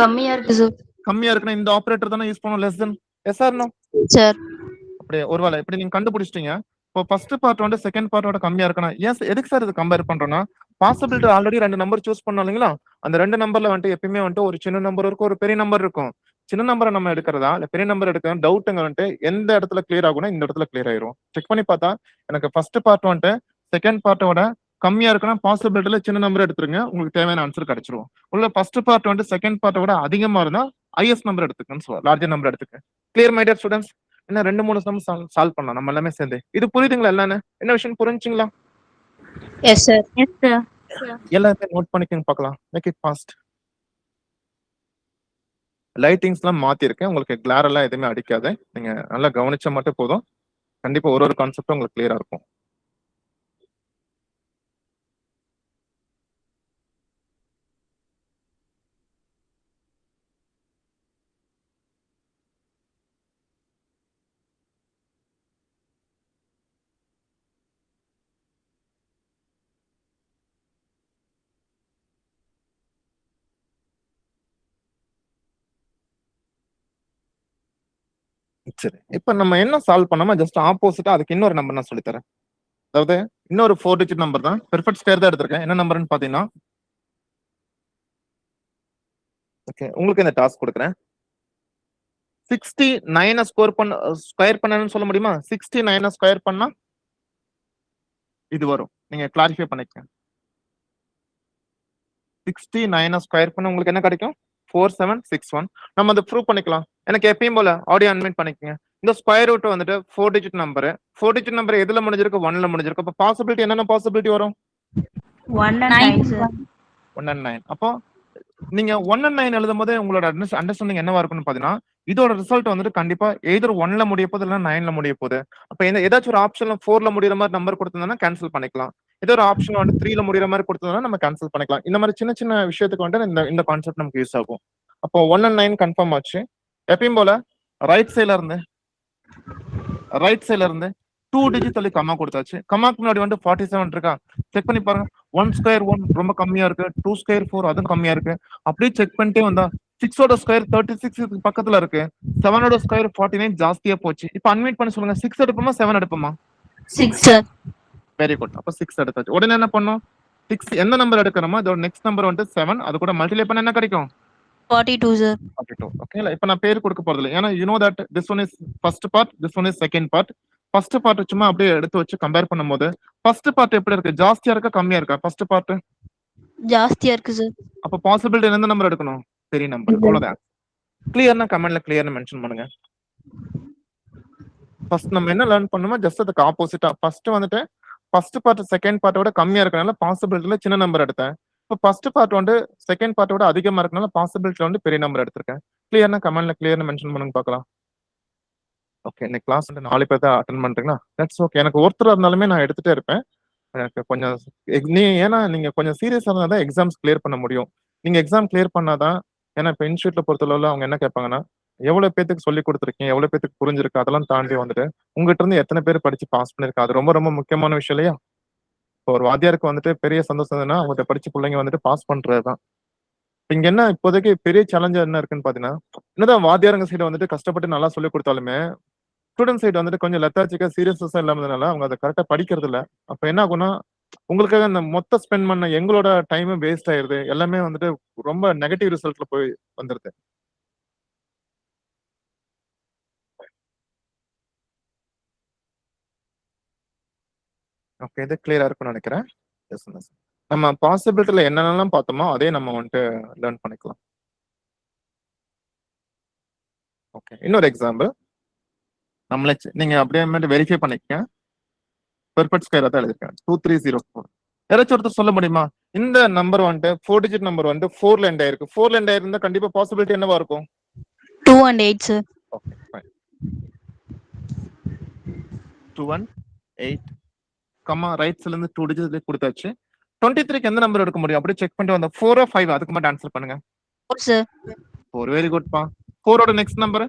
கம்மியா இருக்கு சார். கம்மியா இருக்குன்னா இந்த ஆபரேட்டர் தானே யூஸ் பண்ணுவோம், less than. Yes or no? Sir. அப்படியே ஒருவேளை இப்படி நீங்க கண்டுபிடிச்சிட்டீங்க. இப்போ ஃபர்ஸ்ட் பார்ட் வந்து செகண்ட் பார்ட்டோட கம்மியா இருக்குன்னா ஏன் எதுக்கு சார் இது கம்பேர் பண்றோம்னா, பாசிபிலிட்டி ஆல்ரெடி 2 நம்பர் சூஸ் பண்ணோம் இல்லைங்களா, அந்த 2 நம்பர்ல வந்துட்டு எப்பயுமே வந்துட்டு ஒரு சின்ன நம்பர் இருக்கும், ஒரு பெரிய நம்பர் இருக்கும். சின்ன நம்பரை நம்ம எடுக்கிறதா இல்ல பெரிய நம்பர் எடுக்கிறதா டவுட்டுங்க வந்துட்டு எந்த இடத்துல கிளியர் ஆகும்னா இந்த இடத்துல கிளியர் ஆயிரும். செக் பண்ணி பார்த்தா எனக்கு ஃபர்ஸ்ட் பார்ட் வந்துட்டு செகண்ட் பார்ட்டோட கம்மியா இருக்குன்னா பாசிபிலிட்டில சின்ன நம்பர் எடுத்துருங்க, உங்களுக்கு தேவையான ஆன்சர் கிடைச்சிரும். உள்ள ஃபர்ஸ்ட் பார்ட் வந்து செகண்ட் பார்ட்டோட அதிகமா இருந்தா ஐஎஸ் நம்பர் எடுத்துக்கன்னு சொல்லுவாங்க, லார்ஜர் நம்பர் எடுத்துக்க. Clear my dear students? என்ன 2-3 சம் சால்வ் பண்ணலாம் நம்ம எல்லாமே சேர்ந்து. இது புரியுதுங்களா? எல்லாமே என்ன விஷயம் புரிஞ்சுங்களா? Yes sir. Yes sir. எல்லாமே நோட் பண்ணிக்கங்க பார்க்கலாம். Make it fast. லைட்டிங்ஸ் எல்லாம் மாத்தி இருக்கேன், உங்களுக்கு கிளார் எல்லாம் எதுவுமே அடிக்காது. நீங்க நல்லா கவனிச்சா மட்டும் போதும், கண்டிப்பா ஒரு கான்செப்டும் உங்களுக்கு கிளியரா இருக்கும். சரி இப்ப நம்ம என்ன சால்வ் பண்ணாம ஜஸ்ட் ஆப்போசிட்டா அதுக்கு இன்னொரு நம்பர் நான் சொல்லித்தரேன். அதாவது இன்னொரு 4 டிஜிட் நம்பர் தான், பெர்ஃபெக்ட் ஸ்கொயர் தான் எடுத்திருக்கேன். என்ன நம்பர்னு பாத்தீங்கன்னா, ஓகே உங்களுக்கு இந்த டாஸ்க் கொடுக்குறேன். 69 ஸ்கொயர் பண்ணணும்னு சொல்ல முடியுமா? 69 ஸ்கொயர் பண்ணா இது வரும், நீங்க கிளாரிஃபை பண்ணிக்கங்க. 69 ஸ்கொயர் பண்ண உங்களுக்கு என்ன கிடைக்கும்? 4761. நம்ம அதை ப்ரூவ் பண்ணிக்கலாம். எனக்கு எப்பயும் போல ஆடியோ அன்மியூட் பண்ணிக்கங்க. இந்த ஸ்கொயர் ரூட் வந்துட்டு 4 டிஜிட் நம்பர். 4 டிஜிட் நம்பர் எதுல முடிஞ்சிருக்கு? 1ல முடிஞ்சிருக்கு. அப்ப பாசிபிலிட்டி என்னென்ன பாசிபிலிட்டி வரும்? 1 and 9 சார். 1 and 9. அப்போ நீங்க 1 and 9 எழுதும் போது உங்களோட அண்டர்ஸ்டாண்டிங் என்னவா இருக்கும்னு பாத்தீங்கன்னா, இதோட ரிசல்ட் வந்துட்டு கண்டிப்பா எய்தர் 1ல முடிய போகுது இல்ல 9ல முடிய போகுது. அப்ப ஏதாச்சும் ஒரு ஆப்ஷன்ல 4ல முடியற மாதிரி நம்பர் கொடுத்திருந்தா கேன்சல் பண்ணிக்கலாம். ஏதோ ஒரு ஆப்ஷன் வந்து 3ல முடியற மாதிரி கொடுத்ததுனா நம்ம கேன்சல் பண்ணிக்கலாம். இந்த மாதிரி சின்ன சின்ன விஷயத்துக்கு வந்து இந்த கான்செப்ட் நமக்கு யூஸ் ஆகும். அப்போ 1 and 9 கன்ஃபார்ம் ஆச்சு. எப்பயும் போல ரைட் சைடுல இருந்து 2 டிஜிட் தள்ளி கமா கொடுத்தாச்சு. கமாக்கு முன்னாடி வந்து 47 இருக்கா, செக் பண்ணி பாருங்க. 1 ஸ்கொயர் 1 ரொம்ப கம்மியா இருக்கு, 2 ஸ்கொயர் 4 அதுவும் கம்மியா இருக்கு. அப்படியே செக் பண்ணிட்டே வந்தா 6 ஓட ஸ்கொயர் 36 பக்கத்துல இருக்கு, 7 ஓட ஸ்கொயர் 49 ஜாஸ்தியா போச்சு. இப்போ அன்மியூட் பண்ணி சொல்லுங்க, 6 எடுப்போமா 7 எடுப்போமா? 6 சார். Very good. அப்ப 6 எடுத்தாச்சு. உடனே என்ன பண்ணோம், 6 எந்த நம்பர் எடுக்கிறோமோ அதோட நெக்ஸ்ட் நம்பர் வந்து 7, அது கூட மல்டிப்ளை பண்ண என்ன கிடைக்கும்? 42 சார். 42. ஓகேல, இப்போ நான் பேர் கொடுக்க போறது இல்லை, ஏன்னா you know that this one is first part, this one is second part. First part சும்மா அப்படியே எடுத்து வச்சு கம்பேர் பண்ணும்போது ஃபர்ஸ்ட் பார்ட் எப்படி இருக்கு, ஜாஸ்தியா இருக்கா கம்மியா இருக்கா? ஃபர்ஸ்ட் பார்ட் ஜாஸ்தியா இருக்கு சார். அப்ப பாசிபிலிட்டி எந்த நம்பர் எடுக்கணும்? பெரிய நம்பர். அவ்வளவுதான். கிளியர்னா கமெண்ட்ல கிளியர்னு மென்ஷன் பண்ணுங்க. ஃபர்ஸ்ட் நம்ம என்ன லேர்ன் பண்ணுமோ ஜஸ்ட் அதுக்கு ஆப்போசிட்டா ஃபர்ஸ்ட் வந்துட்டு ஃபர்ஸ்ட் பார்ட் செகண்ட் பார்ட்டோட கம்மியா இருக்கனால பாசிபிலிட்டில சின்ன நம்பர் எடுத்தேன். இப்போ இப்போ ஃபர்ஸ்ட் பார்ட் வந்து செகண்ட் பார்ட்டோட அதிகமா இருக்கனால பாசிபிலிட்டி வந்து பெரிய நம்பர் எடுத்திருக்கேன். கிளியர்னா கமெண்ட்ல கிளியர்னு மென்ஷன் பண்ணுங்க பார்க்கலாம். ஓகே, இன்னைக்கு கிளாஸ் வந்து 4 பேர் தான் அட்டென்ட் பண்றீங்களா? That's okay. எனக்கு ஒருத்தர் இருந்தாலுமே நான் எடுத்துட்டே இருப்பேன். எனக்கு கொஞ்சம் ஏன்னா நீங்க கொஞ்சம் சீரியஸா இருந்தா தான் எக்ஸாம்ஸ் கிளியர் பண்ண முடியும். நீங்க எக்ஸாம் கிளியர் பண்ணாதான், ஏன்னா இப்போ இன்ஸ்டியூட்ல பொறுத்தளவுல அவங்க என்ன கேட்பாங்கன்னா, எவ்வளவு பேத்துக்கு சொல்லி கொடுத்துருக்கீங்க, எவ்வளவு பேத்துக்கு புரிஞ்சிருக்கு, அதெல்லாம் தாண்டி வந்துட்டு உங்ககிட்ட இருந்து எத்தனை பேர் படிச்சு பாஸ் பண்ணிருக்கா, அது ரொம்ப ரொம்ப முக்கியமான விஷயம் இல்லையா? இப்போ ஒரு வாத்தியாருக்கு வந்துட்டு பெரிய சந்தோஷம் என்னன்னா அவங்ககிட்ட படிச்ச பிள்ளைங்க வந்துட்டு பாஸ் பண்றதுதான். இங்க என்ன இப்போதைக்கு பெரிய சேலஞ்சா என்ன இருக்குன்னு பாத்தீங்கன்னா, என்னதான் வாத்தியாரங்க சைடு வந்துட்டு கஷ்டப்பட்டு நல்லா சொல்லி கொடுத்தாலுமே ஸ்டூடெண்ட் சைடு வந்துட்டு கொஞ்சம் லெத்தாச்சிக்கா சீரியஸஸா இல்லாமதுனால அவங்க அதை கரெக்டா படிக்கிறது இல்ல. அப்ப என்ன ஆகும்னா, உங்களுக்காக இந்த மொத்த ஸ்பெண்ட் பண்ண எங்களோட டைமும் வேஸ்ட் ஆயிருது. எல்லாமே வந்துட்டு ரொம்ப நெகட்டிவ் ரிசல்ட்ல போய் வந்துருது. ஓகே, இது கிளியரா இருக்கும்னு நினைக்கிறேன். Yes miss. நம்ம பாசிபிலிட்டில என்னென்னலாம் பார்த்தோமோ அதே நம்ம வந்துட்டு லேர்ன் பண்ணிக்கலாம். ஓகே, இன்னொரு எக்ஸாம்பிள் நம்மளே நீங்க அப்படியே வெரிஃபை பண்ணிக்கங்க. பெர்ஃபெக்ட் ஸ்கொயரா தான் எழுதிருக்கேன். 2304. யாராச்சும் ஒருத்தர் சொல்ல முடியுமா? இந்த நம்பர் வந்துட்டு 4 டிஜிட் நம்பர் வந்து 4ல எண்ட் ஆயிருக்கு. 4ல எண்ட் ஆயிருந்தா கண்டிப்பா பாசிபிலிட்டி என்னவா இருக்கும்? 2 and 8, sir. Okay, fine. 2 1 8 comma ரைட்ஸ்ல இருந்து 2 டிஜிட்ல கொடுத்தாச்சு. 23க்கு எந்த நம்பர் எடுக்க முடியும்? அப்படியே செக் பண்ணிட்டு வந்தா 4 or 5 அதுக்கு மட்டும் ஆன்சர் பண்ணுங்க. 4, sir. 4 வெரி குட் பா. 4 ஓட next number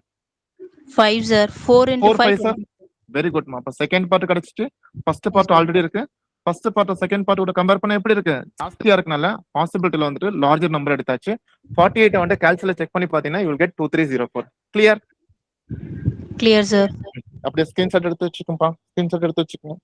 5, sir. 4 into 4 5 5. Sir. Very good மா. அப்ப செகண்ட் பார்ட் கிடைச்சிட்டு ஃபர்ஸ்ட் பார்ட் ஆல்ரெடி இருக்கு. ஃபர்ஸ்ட் பார்ட் செகண்ட் பார்ட்டோட கம்பேர் பண்ண எப்படி இருக்கு? ஜாஸ்தியா இருக்கனால பாசிபிலிட்டில வந்துட்டு லார்ஜர் நம்பர் எடுத்தாச்சு. 48 வந்து கால்குலேட்டர் செக் பண்ணி பாத்தீங்கன்னா you will get 2304. Clear? Clear, sir. அப்படியே ஸ்கிரீன்ஷாட் எடுத்து வச்சுக்கோப்பா. ஸ்கிரீன்ஷாட் எடுத்து வச்சுக்கோங்க.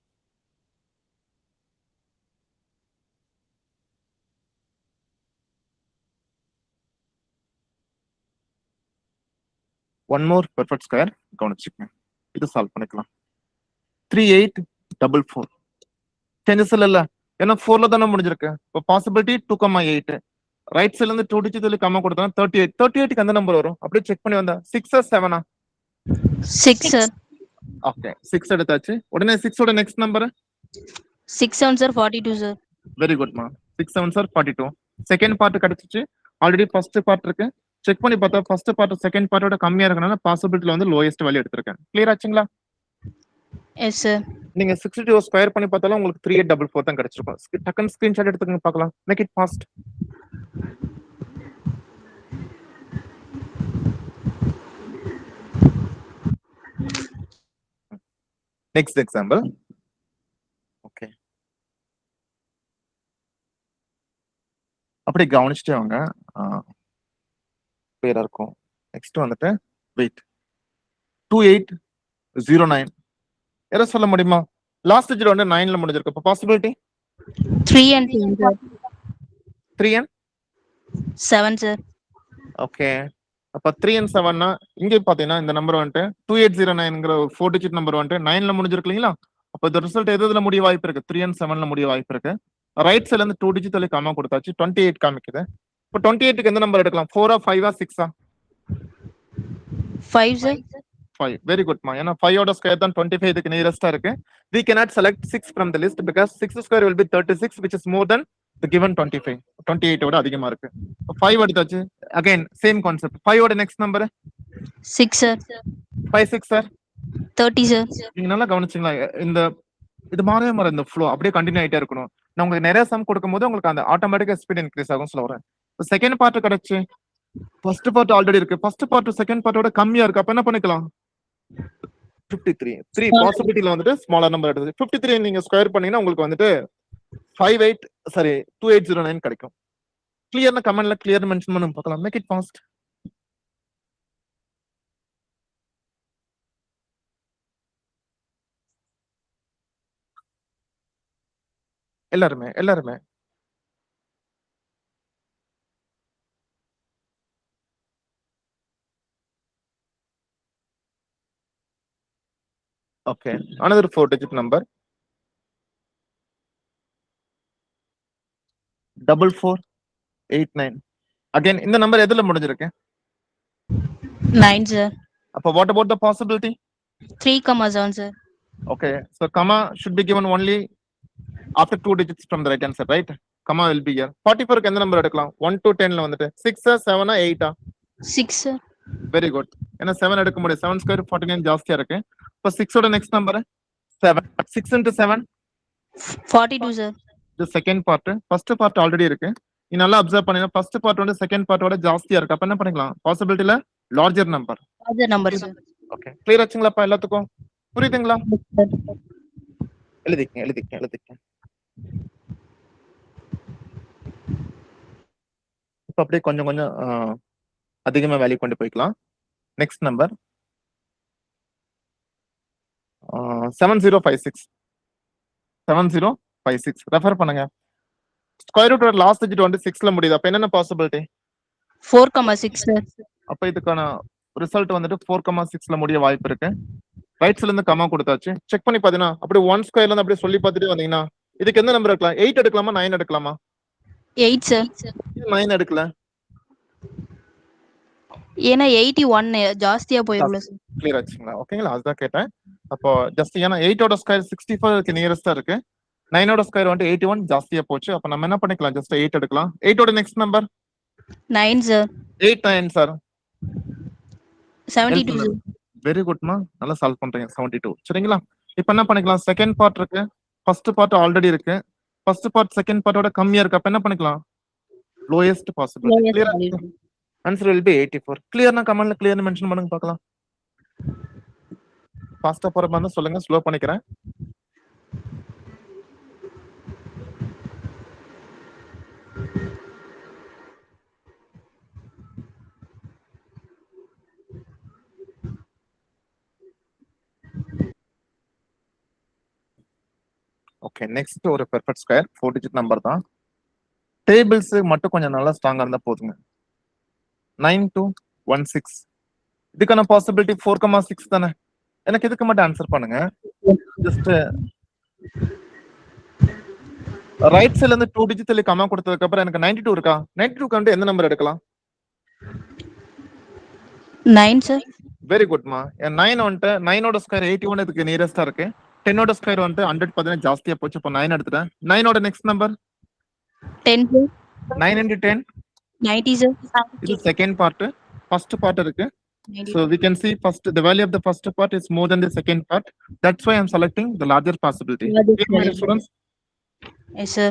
ஒன் மோர் பெர்ஃபெக்ட் ஸ்கொயர் கவனிச்சுக்கோங்க. இது சால்வ் பண்ணிக்கலாம். 3844 சேஞ்சஸ் இல்ல, ஏன்னா 4ல தானே முடிஞ்சிருக்கு. இப்போ பாசிபிலிட்டி 2,8 ரைட் சைடுல இருந்து 2 டிஜிட் கம்மா கொடுத்தா 38. 38க்கு எந்த நம்பர் வரும்? அப்படியே செக் பண்ணி வந்தா 6 or 7? 6, sir. ஓகே, 6 எடுத்தாச்சு. உடனே 6 ஓட next number 6 7, sir. 42, sir. Very good மா. 6 7 சார் 42. செகண்ட் பார்ட் கிடைச்சிச்சு. ஆல்ரெடி ஃபர்ஸ்ட் பார்ட் இருக்கு. செக் பண்ணி பார்த்தா ஃபர்ஸ்ட் பார்ட் செகண்ட் பார்ட்டோட கம்மியா இருக்கனால பாசிபிலிட்டில வந்து லோயஸ்ட் வேல்யூ எடுத்திருக்கேன். கிளியர் ஆச்சுங்களா? Yes, sir. நீங்க 62 ஸ்கொயர் பண்ணி பார்த்தாலும் உங்களுக்கு 3844 தான் கிடைச்சிருக்கும். டக்குன்னு ஸ்கிரீன்ஷாட் எடுத்துக்கங்க பார்க்கலாம். Make it fast. Next example. Okay, அப்படி கவனிச்சுட்டே வாங்க. பேரா இருக்கும். நெக்ஸ்ட் வந்துட்டு வெயிட் 2809. யாரோ சொல்ல முடியுமா? லாஸ்ட் டிஜிட் வந்து 9ல முடிஞ்சிருக்கு. இப்போ possibility 3 and 10, sir. 3 and 7, sir. Okay, அப்ப 3 and 7னா இங்க பாத்தீங்கன்னா இந்த நம்பர் வந்துட்டு 2809ங்கிற ஒரு 4 டிஜிட் நம்பர் வந்துட்டு 9ல முடிஞ்சிருக்கு இல்லைங்களா? அப்ப இந்த ரிசல்ட் எதுல முடிய வாய்ப்பு இருக்கு? 3 and 7ல முடிய வாய்ப்பு இருக்கு. ரைட் சைடுல இருந்து 2 டிஜிட் கம்மா கொடுத்தாச்சு. 28 காமிக்குது. இப்போ 28க்கு எந்த நம்பர் எடுக்கலாம்? 4 5 6? 5, sir. 5. வெரி குட் மா. ஏன்னா 5 ஓட ஸ்கொயர் தான் 25 இதுக்கு நியரஸ்டா இருக்கு. We cannot select 6 from the list because 6 square will be 36 which is more than the given 25. 28 ஓட அதிகமா இருக்கு. 5 எடுத்தாச்சு. Again same concept. 5 ஓட next number 6, sir. 5 6 sir. 30, sir. நீங்க நல்லா கவனிச்சீங்களா? இந்த இது மாறவே மாற இந்த ஃப்ளோ அப்படியே கண்டினியூ ஆயிட்டே இருக்கணும். நான் உங்களுக்கு நிறைய சம் கொடுக்கும்போது உங்களுக்கு அந்த ஆட்டோமேட்டிக்கா ஸ்பீட் இன்க்ரீஸ் ஆகும் சொல்ல வரேன். செகண்ட் பார்ட் கிடைச்சு ஃபர்ஸ்ட் பார்ட் ஆல்ரெடி இருக்கு. ஃபர்ஸ்ட் பார்ட் செகண்ட் பார்ட்டோட கம்மியா இருக்கு. அப்ப என்ன பண்ணிக்கலாம்? 53. 3 பாசிபிலிட்டில வந்துட்டு ஸ்மாலர் நம்பர் எடுத்து 53 நீங்க ஸ்கொயர் பண்ணீங்கன்னா உங்களுக்கு வந்துட்டு 2809 கிடைக்கும். கிளியர்னா கமெண்ட்ல கிளியர் மென்ஷன் பண்ணி பார்க்கலாம். Make it fast. எல்லாருமே okay, another 4 digit number 4489. again இந்த நம்பர் எதுல முடிஞ்சிருக்கு? 9, sir. அப்ப what about the possibility? 3,7, sir. Okay, so comma should be given only after 2 digits from the right hand side, right? Comma will be here 44க்கு எந்த நம்பர் எடுக்கலாம் 1 to 10ல வந்துட்டு 6 7 8 6 sir. வெரி குட் ஏன்னா 7 எடுக்க முடியும் 7 ஸ்கொயர் 49 ஜாஸ்தியா இருக்கு இப்போ 6 ஓட நெக்ஸ்ட் நம்பர் 7 6 into 7 42 sir. இது second part first part already இருக்கு நீ நல்லா அப்சர்வ் பண்ணீங்க ஃபர்ஸ்ட் பார்ட் வந்து செகண்ட் பார்ட்டோட ஜாஸ்தியா இருக்கு அப்ப என்ன பண்ணிக்கலாம் பாசிபிலிட்டில larger number Other number sir. Okay clear ஆச்சுங்களாப்பா எல்லாத்துக்கும் புரியுதுங்களா Sir. எழுதிக்க இப்ப அப்படியே கொஞ்சம் கொஞ்சம் அதிகமா வேல்யூ கொண்டு போய்க்கலாம் நெக்ஸ்ட் நம்பர் 7056 ரெஃபர் பண்ணுங்க ஸ்கொயர் ரூட்டோட லாஸ்ட் டிஜிட் வந்து 6ல முடியுது அப்ப என்னென்ன பாசிபிலிட்டி 4,6 sir. அப்ப இதுக்கான ரிசல்ட் வந்துட்டு 4,6ல முடிய வாய்ப்பு இருக்கு ரைட் சைடுல இருந்து கமா கொடுத்தாச்சு செக் பண்ணி பாத்தீங்கன்னா அப்படியே 1 ஸ்கொயர்ல இருந்து அப்படியே சொல்லி பார்த்துட்டு வந்தீங்கன்னா இதுக்கு எந்த நம்பர் எடுக்கலாம் 8 எடுக்கலாமா 9 எடுக்கலாமா 8 sir. 9 எடுக்கல ஏன்னா 81 ஜாஸ்தியா போயிரும்ல sir. கிளியர் ஆச்சுங்களா ஓகேங்களா அதுதான் கேட்டேன் அப்போ ஜஸ்ட் ஏன்னா 8 ஓட ஸ்கொயர் 64 நியரஸ்டா இருக்கு 9 ஓட ஸ்கொயர் வந்து 81 ஜாஸ்தியா போச்சு அப்ப நம்ம என்ன பண்ணிக்கலாம் ஜஸ்ட் 8 எடுக்கலாம் 8 ஓட நெக்ஸ்ட் நம்பர் 9 sir. 8 9 சார் 72 sir. வெரி குட்மா நல்லா சால்வ் பண்றீங்க 72 சரிங்களா இப்போ என்ன பண்ணிக்கலாம் செகண்ட் பார்ட் இருக்கு ஃபர்ஸ்ட் பார்ட் ஆல்ரெடி இருக்கு ஃபர்ஸ்ட் பார்ட் செகண்ட் பார்ட்டோட கம்மியா இருக்கு அப்ப என்ன பண்ணிக்கலாம் lowest possibility Lowest clear value. Answer will be 84 கிளியர்னா கமெண்ட்ல கிளியர்னு மென்ஷன் பண்ணுங்க பார்க்கலாம் ஃபாஸ்டா போற மாதிரி இருந்தா சொல்லுங்க ஸ்லோ பண்ணிக்கிறேன் ஓகே நெக்ஸ்ட் ஒரு பெர்ஃபெக்ட் ஸ்கொயர் 4 டிஜிட் நம்பர் தான் டேபிள்ஸ் மட்டும் கொஞ்சம் நல்லா ஸ்ட்ராங்கா இருந்தா போதுங்க 9216 இதுக்கான பாசிபிலிட்டி 4,6 தானே எனக்கு இதுக்கு மட்டும் ஆன்சர் பண்ணுங்க ஜஸ்ட் ரைட் சைடுல இருந்து 2 டிஜிட் தள்ளி கமா கொடுத்ததுக்கு அப்புறம் எனக்கு 92 இருக்கா 92 வந்து எந்த நம்பர் எடுக்கலாம் 9 sir. வெரி குட்மா 9 வந்துட்டு 9 ஓட ஸ்கொயர் 81 இதுக்கு நியரஸ்டா இருக்கு 10 ஓட ஸ்கொயர் வந்துட்டு 100 ஜாஸ்தியா போச்சு இப்போ 9 எடுத்துட்டேன் 9 ஓட next number 10 sir. 9 into 10 90 sir. இது செகண்ட் பார்ட் ஃபர்ஸ்ட் பார்ட் இருக்கு 90. so we can see first the value of the first part is more than the second part that's why I'm selecting the larger possibility Larger Clear, my students Yes sir.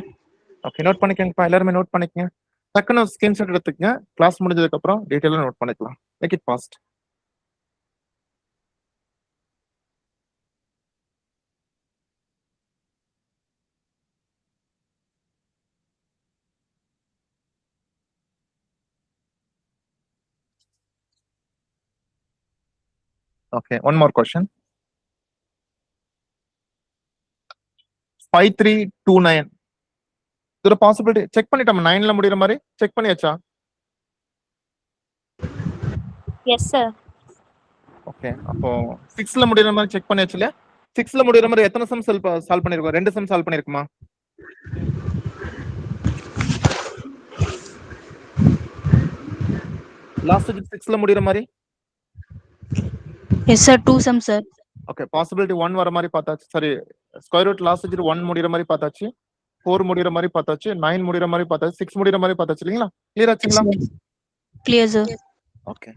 okay note பண்ணிக்கங்கப்பா எல்லாரும் நோட் பண்ணிக்கங்க டக்குனு ஸ்கிரீன்ஷாட் எடுத்துக்கங்க கிளாஸ் முடிஞ்சதுக்கு அப்புறம் டீடைலா நோட் பண்ணிக்கலாம் make it fast okay one more question 5329 இதோட பாசிபிலிட்டி செக் பண்ணிட்டோம் 9ல முடியற மாதிரி செக் பண்ணியாச்சா Yes, sir. ஓகே அப்போ 6ல முடியற மாதிரி செக் பண்ணியாச்சு இல்லையா 6ல முடியற மாதிரி எத்தனை சம் சால்வ் பண்ணிருக்கோம் 2 சம் சால்வ் பண்ணிருக்குமா லாஸ்ட் 6ல முடியற மாதிரி Yes sir. 2 sum sir. Okay possibility 1 வர மாதிரி பார்த்தாச்சு சரி ஸ்கொயர் ரூட் லாஸ்ட் டிஜிட் 1 முடியற மாதிரி பார்த்தாச்சு 4 முடியற மாதிரி பார்த்தாச்சு 9 முடியற மாதிரி பார்த்தாச்சு 6 முடியற மாதிரி பார்த்தாச்சு இல்லீங்களா கிளியர் ஆச்சுங்களா Clear sir. ஓகே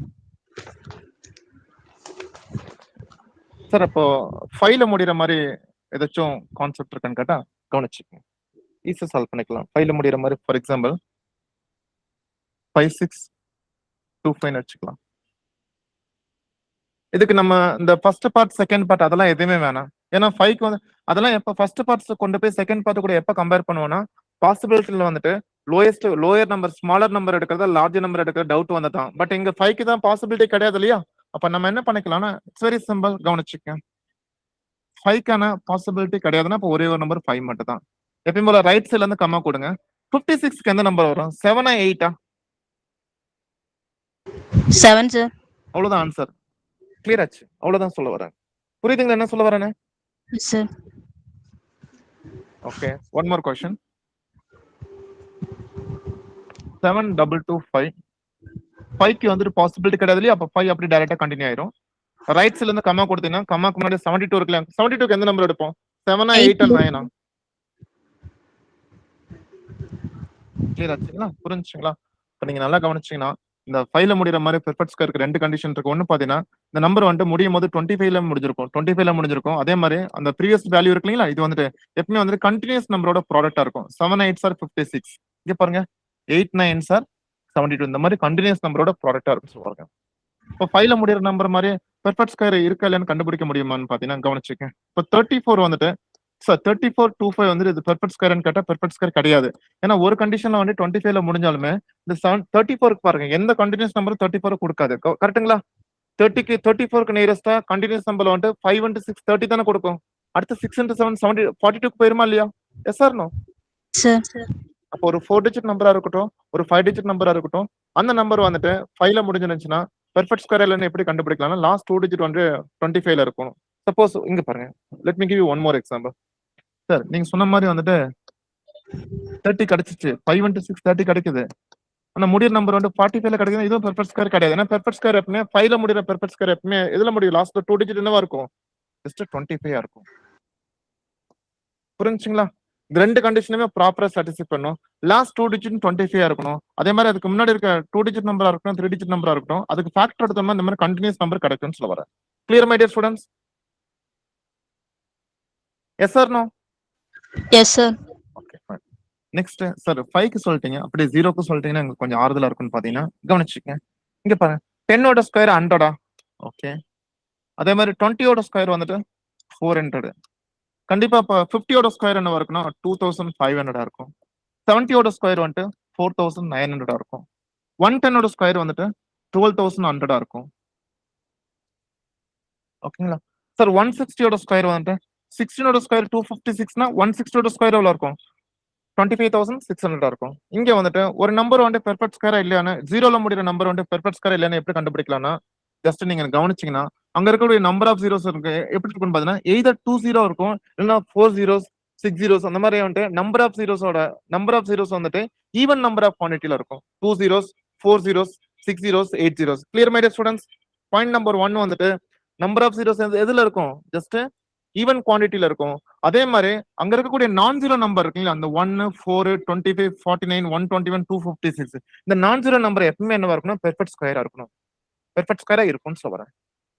சார் அப்போ 5ல முடியற மாதிரி ஏதாச்சும் கான்செப்ட் இருக்கான்னு கேட்டா கவனிச்சுக்கோங்க ஈஸியா சால்வ் பண்ணிக்கலாம் 5ல முடியற மாதிரி ஃபார் எக்ஸாம்பிள் 5625 வச்சுக்கலாம் இதுக்கு நம்ம இந்த ஃபர்ஸ்ட் பார்ட் செகண்ட் பார்ட் அதெல்லாம் எதுவுமே வேணாம் ஏன்னா 5க்கு வந்து அதெல்லாம் எப்ப ஃபர்ஸ்ட் பார்ட்ஸ் கொண்டு போய் செகண்ட் பார்ட் கூட எப்ப கம்பேர் பண்ணுவோம்னா பாசிபிலிட்டில வந்துட்டு லோயர் நம்பர் ஸ்மாலர் நம்பர் எடுக்கிறதா லார்ஜர் நம்பர் எடுக்கிற டவுட் வந்ததான் பட் இங்க 5க்கு தான் பாசிபிலிட்டி கிடையாது இல்லையா அப்ப நம்ம என்ன பண்ணிக்கலாம்னா இட்ஸ் வெரி சிம்பிள் கவனிச்சுக்கேன் 5க்கான பாசிபிலிட்டி கிடையாதுன்னா அப்ப ஒரே ஒரு நம்பர் 5 மட்டும் தான் எப்பயும் போல ரைட் சைட்ல இருந்து கம்மா கொடுங்க 56க்கு எந்த நம்பர் வரும் 7 8 7 sir. அவ்வளவுதான் ஆன்சர் கிளியர் ஆச்சு அவ்வளவுதான் சொல்ல வரேன் புரியுதுங்களா என்ன சொல்ல வரேன்னு Yes sir. Okay one more question 7225 5க்கு வந்துட்டு பாசிபிலிட்டி கிடையாது இல்லையா அப்ப 5 அப்படி டைரக்டா கண்டினியூ ஆயிரும் ரைட் சைடுல இருந்து கம்மா கொடுத்தீங்கன்னா கம்மாக்கு முன்னாடி 72 இருக்குல்ல 72க்கு எந்த நம்பர் எடுப்போம் 7 8 9 கிளியர் ஆச்சுங்களா? புரிஞ்சுங்களா? இப்ப நீங்க நல்லா கவனிச்சீங்கன்னா இந்த 5ல முடியற மாதிரி பெர்ஃபெக்ட் ஸ்கொயருக்கு ரெண்டு கண்டிஷன் இருக்கு. ஒன்னு பாத்தீங்கன்னா இந்த நம்பர் வந்துட்டு முடியும் போது 25ல முடிஞ்சிருக்கும். 25ல முடிஞ்சிருக்கும். அதே மாதிரி அந்த ப்ரீவியஸ் வேல்யூ இருக்கு இல்லைங்களா? இது வந்துட்டு எப்பவுமே வந்துட்டு கண்டினியூஸ் நம்பரோட ப்ராடக்டா இருக்கும். 7 8s are 56. இங்க பாருங்க 8 9s are 72. இந்த மாதிரி கண்டினியூஸ் நம்பரோட ப்ராடக்டா இருக்கும் சொல்றாங்க. இப்போ 5ல முடியற நம்பர் மாதிரி பெர்ஃபெக்ட் ஸ்கொயர் இருக்கா இல்லையான்னு கண்டுபிடிக்க முடியுமான்னு பாத்தீங்கன்னா கவனிச்சுக்கேன். இப்போ 34 வந்துட்டு சார் 34 25 வந்து இது பெர்ஃபெக்ட் ஸ்கொயர்னு கேட்டா பெர்ஃபெக்ட் ஸ்கொயர் கிடையாது. ஏன்னா ஒரு கண்டிஷன்ல வந்து 25ல முடிஞ்சாலுமே இந்த 34க்கு பாருங்க எந்த கண்டினியூஸ் நம்பரும் 34 கொடுக்காது. கரெக்ட்டுங்களா? 30க்கு 34க்கு நியரஸ்டா கண்டினியூஸ் நம்பர்ல வந்து 5 into 6 30 தானே கொடுக்கும். அடுத்து 6 into 7 70 42க்கு போயிருமா இல்லையா? S or no? sir, அப்போ ஒரு 4 டிஜிட் நம்பரா இருக்கட்டும், ஒரு 5 டிஜிட் நம்பரா இருக்கட்டும், அந்த நம்பர் வந்துட்டு 5ல முடிஞ்சிருந்துச்சுன்னா பெர்ஃபெக்ட் ஸ்கொயர் இல்லைன்னு எப்படி கண்டுபிடிக்கலாம்னா லாஸ்ட் 2 டிஜிட் வந்து 25ல இருக்கும். சப்போஸ் இங்க பாருங்க. Let me give you one more example. Sir நீங்க சொன்ன மாதிரி வந்துட்டு 30 கிடைச்சிச்சு. 5 into 6 30 கிடைக்குது. ஆனா முடியற நம்பர் வந்து 45ல கிடைக்குது. இதுவும் பெர்ஃபெக்ட் ஸ்கொயர் கிடையாது. ஏன்னா பெர்ஃபெக்ட் ஸ்கொயர் எப்பவுமே 5ல முடியற பெர்ஃபெக்ட் ஸ்கொயர் எப்பவுமே எதுல முடியும்? லாஸ்ட் 2 டிஜிட் என்னவா இருக்கும்? ஜஸ்ட் 25 இருக்கும். புரிஞ்சுங்களா? இந்த ரெண்டு கண்டிஷனுமே ப்ராப்பரா சாட்டிஸ்ஃபை பண்ணும். லாஸ்ட் 2 டிஜிட் 25 இருக்கணும். அதே மாதிரி அதுக்கு முன்னாடி இருக்க 2 டிஜிட் நம்பரா இருக்கட்டும், 3 டிஜிட் நம்பரா இருக்கட்டும், அதுக்கு ஃபேக்டர் எடுத்தோம்னா இந்த மாதிரி கண்டினியூஸ் நம்பர் கிடைக்கும்னு சொல்ல வரேன். Clear my dear students? Yes or no? yes sir, okay fine. Next sir 5க்கு சொல்லிட்டீங்க. அப்படியே 0க்கு சொல்லிட்டீங்கன்னா எனக்கு கொஞ்சம் ஆறுதலா இருக்கும்னு பாத்தீங்கன்னா கவனிச்சுக்கங்க. இங்க பாருங்க 10ஓட ஸ்கொயர் 100ஆ? ஓகே. அதே மாதிரி 20ஓட ஸ்கொயர் வந்துட்டு 400. கண்டிப்பா இப்ப 50ஓட ஸ்கொயர் என்னவா இருக்குன்னா 2500 இருக்கும். 70ஓட ஸ்கொயர் வந்துட்டு 4900 இருக்கும். 110ஓட ஸ்கொயர் வந்துட்டு 12100 இருக்கும். ஓகேங்களா? சார் 160ஓட ஸ்கொயர் வந்துட்டு 16ஓட ஸ்கொயர் 256னா 160ஓட ஸ்கொயர் எவ்வளவு இருக்கும்? 25,600 இருக்கும். இங்க வந்துட்டு ஒரு நம்பர் வந்து பெர்ஃபெக்ட் ஸ்கொயரா இல்லையான்னு 0ல முடிகிற நம்பர் வந்து பெர்ஃபெக்ட் ஸ்கொயரா இல்லையான்னு எப்படி கண்டுபிடிக்கலாம்னா ஜஸ்ட் நீங்க கவனிச்சீங்கன்னா அங்க இருக்கக்கூடிய நம்பர் ஆஃப் ஜீரோஸ் இருக்கு எப்படி இருக்குன்னு பாத்தீங்கன்னா எய்தர் 20 இருக்கும் இல்லைன்னா 4 zeros 6 zeros அந்த மாதிரி வந்துட்டு நம்பர் ஆஃப் ஜீரோஸ் வந்துட்டு ஈவன் நம்பர் ஆஃப் குவான்டிட்டில இருக்கும். 2 zeros 4 zeros 6 zeros 8 zeros. Clear my dear students? Point number 1 வந்துட்டு நம்பர் ஆஃப் ஜீரோஸ் எதுல இருக்கும்? ஜஸ்ட் ஈவன் குவான்டிட்டில இருக்கும். அதே மாதிரி அங்க இருக்கக்கூடிய நான் ஜீரோ நம்பர் இருக்குங்களா அந்த 1 4 25 49 121 256 இந்த நான் ஜீரோ நம்பர் எப்பவுமே என்னவா இருக்கணும்? பெர்ஃபெக்ட் ஸ்கொயரா இருக்கணும். பெர்ஃபெக்ட் ஸ்கொயரா இருக்கும்னு சொல்றேன்.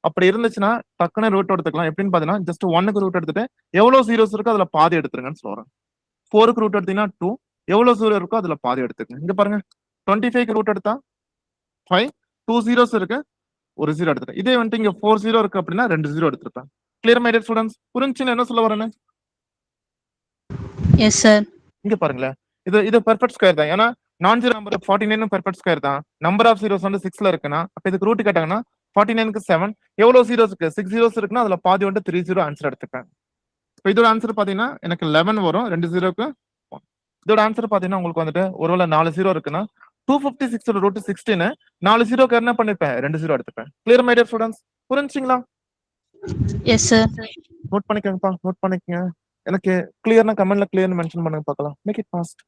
அப்படி இருந்துச்சுன்னா டக்குன்னு ரூட் எடுத்துக்கலாம். எப்படின்னு பாத்தீங்கன்னா ஜஸ்ட் 1க்கு ரூட் எடுத்துட்டு எவ்வளவு ஜீரோஸ் இருக்கோ அதுல பாதி எடுத்துருங்கன்னு சொல்றேன். 4க்கு ரூட் எடுத்தீங்கன்னா 2 எவ்வளவு ஜீரோ இருக்கோ அதுல பாதி எடுத்துக்கங்க. இங்க பாருங்க 25க்கு ரூட் எடுத்தா 5 2 zeros இருக்கு ஒரு ஜீரோ எடுத்துட்டேன். இதே வந்துட்டு இங்க 4 0 இருக்கு அப்படின்னா 2 0 எடுத்துருப்பேன். Clear my dear students? புரிஞ்சுன்னு என்ன சொல்ல வரேன்னு? yes sir, இங்க பாருங்களேன். இது பெர்ஃபெக்ட் ஸ்கொயர் தான். ஏன்னா நான் ஜீரோ நம்பர் 49 பெர்ஃபெக்ட் ஸ்கொயர் தான். நம்பர் ஆஃப் ஜீரோஸ் வந்து 6ல இருக்குன்னா அப்ப இதுக்கு ரூட் கேட்டாங்கன்னா 49க்கு 7 எவ்வளவு ஜீரோஸ் இருக்கு? 6 zeros இருக்குன்னா அதுல பாதி வந்து 3 0 ஆன்சர் எடுத்துப்பேன். இப்போ இதோட ஆன்சர் பாத்தீங்கன்னா எனக்கு 11 வரும். 2 0க்கு 1. இதோட ஆன்சர் பாத்தீங்கன்னா உங்களுக்கு வந்துட்டு ஒருவேளை 4 0 இருக்குன்னா 256 ரூட் 16 4 0க்கு என்ன பண்ணிப்பேன்? 2 0 எடுத்துப்பேன். Clear my dear students? புரிஞ்சுங்களா? yes sir, நோட் பண்ணிக்கங்கப்பா. நோட் பண்ணிக்கங்க. எனக்கு கிளியர்னா கமெண்ட்ல கிளியர்னு மென்ஷன் பண்ணுங்க பார்க்கலாம். Make it fast.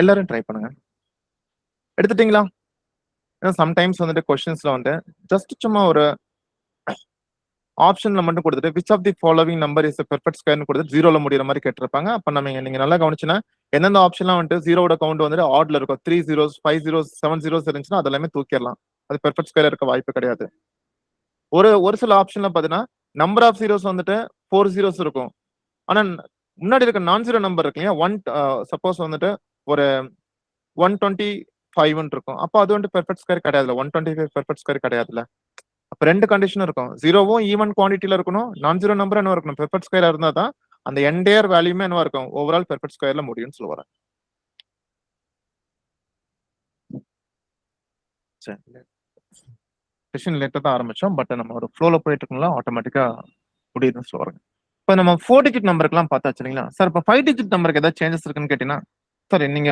எல்லாரும் ட்ரை பண்ணுங்க. எடுத்துட்டீங்களா? சம்டைம்ஸ் வந்துட்டு கொஸ்டின்ஸ்ல வந்து ஜஸ்ட் சும்மா ஒரு ஆப்ஷன்ல மட்டும் கொடுத்துட்டு which of the following number is perfect ஸ்கொயர்னு கொடுத்து 0ல முடியற மாதிரி கேட்டிருப்பாங்க. அப்ப நீங்க நல்லா கவனிச்சுன்னா எந்தெந்த ஆப்ஷன்லாம் வந்துட்டு 0வோட கவுண்ட் வந்துட்டு ஆட்ல இருக்கும் 3 zeros 5 zeros 7 zeros இருந்துச்சுன்னா அதெல்லாமே தூக்கிடலாம். அது பெர்ஃபெக்ட் ஸ்கொயர் இருக்க வாய்ப்பு கிடையாது. ஒரு சில ஆப்ஷன்ல பாத்தீங்கன்னா நம்பர் ஆஃப் ஜீரோஸ் வந்துட்டு 4 zeros இருக்கும். ஆனா முன்னாடி இருக்க நான் ஜீரோ நம்பர் இருக்கு இல்லையா 1 சப்போஸ் வந்துட்டு ஒரு 125 இருக்கும். அப்போ அது வந்துட்டு பெர்ஃபெக்ட் ஸ்கொயர் கிடையாதுல. 125 பெர்ஃபெக்ட் ஸ்கொயர் கிடையாதுல. அப்ப ரெண்டு கண்டிஷன் இருக்கும். ஜீரோவும் ஈவன் குவான்டிட்டில இருக்கணும். நான் ஜீரோ நம்பர் என்ன இருக்கணும்? பெர்ஃபெக்ட் ஸ்கொயரா இருந்தா தான் அந்த என்டையர் வேல்யூமே என்னவா இருக்கும்? ஓவரால் பெர்ஃபெக்ட் ஸ்கொயர்ல முடியும்னு சொல்ல வரேன். செஷன் லேட்டா தான் ஆரம்பிச்சோம். பட் நம்ம ஒரு ஃப்ளோல போயிட்டு இருக்கோம்ல ஆட்டோமேட்டிக்கா முடியுதுன்னு சொல்ல வரேன். இப்ப நம்ம 4 டிஜிட் நம்பருக்குலாம் பார்த்தாச்சு இல்லைங்களா? சார் இப்ப 5 டிஜிட் நம்பருக்கு ஏதாவது சேஞ்சஸ் இருக்குன்னு கேட்டீங்கன்னா சார் நீங்க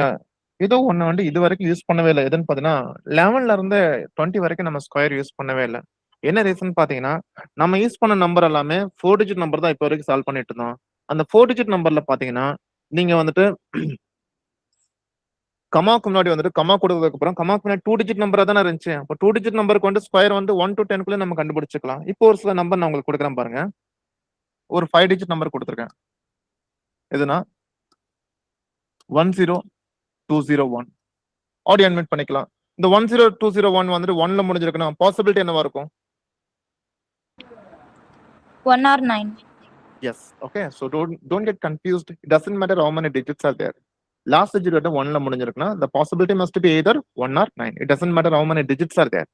ஏதோ ஒண்ணு வந்து இது வரைக்கும் யூஸ் பண்ணவே இல்லை. எதுன்னு பாத்தீங்கன்னா 11ல இருந்து 20 வரைக்கும் நம்ம ஸ்கொயர் யூஸ் பண்ணவே இல்லை. என்ன ரீசன் பாத்தீங்கன்னா, நம்ம யூஸ் பண்ண நம்பர் எல்லாமே 4 டிஜிட் நம்பர் தான் இப்ப வரைக்கும் சால்வ் பண்ணிட்டு இருந்தோம். அந்த 4 டிஜிட் நம்பர்ல பாத்தீங்கன்னா, நீங்க வந்துட்டு கமாக்கு முன்னாடி வந்துட்டு கமா கொடுத்ததுக்கு அப்புறம் கமாக்கு முன்னாடி 2 டிஜிட் நம்பரா தானே இருந்துச்சு. அப்ப 2 டிஜிட் நம்பருக்கு வந்து ஸ்கொயர் வந்து 1 to 10 குள்ள நம்ம கண்டுபிடிச்சுக்கலாம். இப்போ ஒரு சில நம்பர் நான் உங்களுக்கு குடுக்குறேன் பாருங்க. ஒரு 5 டிஜிட் நம்பர் குடுத்துருக்கேன். எதுனா 10201 ஆடியோ அட்மிட் பண்ணிக்கலாம். இந்த 10201 வந்துட்டு 1ல முடிஞ்சிருக்குன்னா பாசிபிலிட்டி என்னவா இருக்கும்? 1 or 9. Yes. Okay. So don't get confused. It doesn't matter how many digits are there. Last digit வந்து 1ல முடிஞ்சிருக்குன்னா the possibility must be either 1 or 9. It doesn't matter how many digits are there.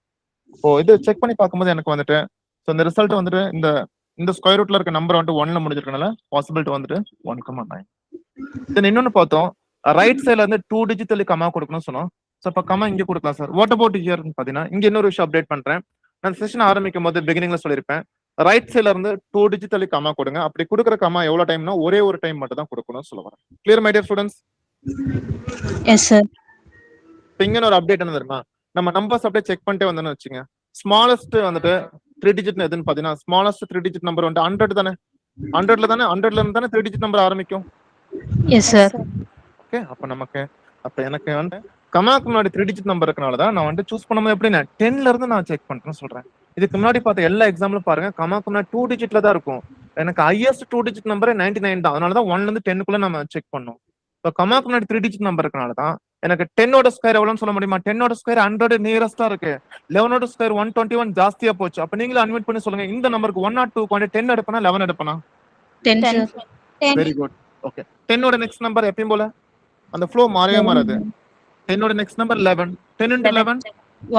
இப்போ இது செக் பண்ணி பார்க்கும்போது எனக்கு வந்துட்டு ஸோ இந்த ரிசல்ட் வந்துட்டு இந்த இந்த ஸ்கொயர் ரூட்ல இருக்க நம்பர் வந்துட்டு 1ல முடிஞ்சிருக்கனால பாசிபிலிட்டி வந்துட்டு 1,9. தென் இன்னொன்னு பார்த்தோம். ரைட் சைடுல இருந்து 2 டிஜிட்டலி கமா கொடுக்கணும்னு சொன்னோம். ஸோ இப்போ கமா இங்க கொடுக்கலாம் சார். வாட் அபவுட் ஹியர்னு பார்த்தீங்கன்னா இங்க இன்னொரு விஷயம் அப்டேட் பண்றேன். நான் செஷன் ஆரம்பிக்கும் போது பிகினிங்ல சொல்லியிருப்பேன். ரைட் சைடுல இருந்து 2 டிஜிட்டலி கமா கொடுங்க. அப்படி கொடுக்குற கமா எவ்வளவு டைம்னா ஒரே ஒரு டைம் மட்டும் தான் கொடுக்கணும்னு சொல்ல வரேன். Clear my dear students? Yes, sir. இப்போ இங்க ஒரு அப்டேட் என்ன தெரியுமா? நம்ம நம்பர்ஸ் அப்படியே செக் பண்ணிட்டே வந்தோம்னு வச்சுங்க. ஸ்மாலஸ்ட் வந்துட்டு 3 டிஜிட் எதுன்னு பாத்தீங்கன்னா ஸ்மாலஸ்ட் 3 டிஜிட் நம்பர் வந்து 100 தானே. 100ல இருந்து தானே 3 டிஜிட் நம்பர் ஆரம்பிக்கும். Yes, sir. ஓகே அப்ப எனக்கு வந்து கமாக்கு முன்னாடி 3 டிஜிட் நம்பர் இருக்கனால தான் நான் வந்து சூஸ் பண்ணும்போது எப்படின்னா 10ல இருந்து நான் செக் பண்றேன்னு சொல்றேன். இதுக்கு முன்னாடி பார்த்த எல்லா எக்ஸாம்பிளும் பாருங்க கமாக்கு முன்னாடி 2 டிஜிட்ல தான் இருக்கும். எனக்கு ஹையஸ்ட் 2 டிஜிட் நம்பரே 99 தான். அதனால தான் 1ல இருந்து 10க்குள்ள நம்ம செக் பண்ணோம். இப்போ கமாக்கு முன்னாடி 3 டிஜிட் நம்பர் இருக்கனால தான் எனக்கு 10ஓட ஸ்கொயர் எவ்வளவுன்னு சொல்ல முடியுமா? 10ஓட ஸ்கொயர் 100 நியரஸ்டா இருக்கு. 11ஓட ஸ்கொயர் 121 ஜாஸ்தியா போச்சு. அப்ப நீங்களும் அன்மிட் பண்ணி சொல்லுங்க. இந்த நம்பருக்கு 102 கொண்டு 10 எடுப்பனா 11 எடுப்பனா? 10, 10. sir. 10. Very good. ஓகே. 10ஓட நெக்ஸ்ட் நம்பர் எப்பயும் போல அந்த ஃப்ளோ மாறவே மாறாது. 10ஓட next number 11. 10 into 11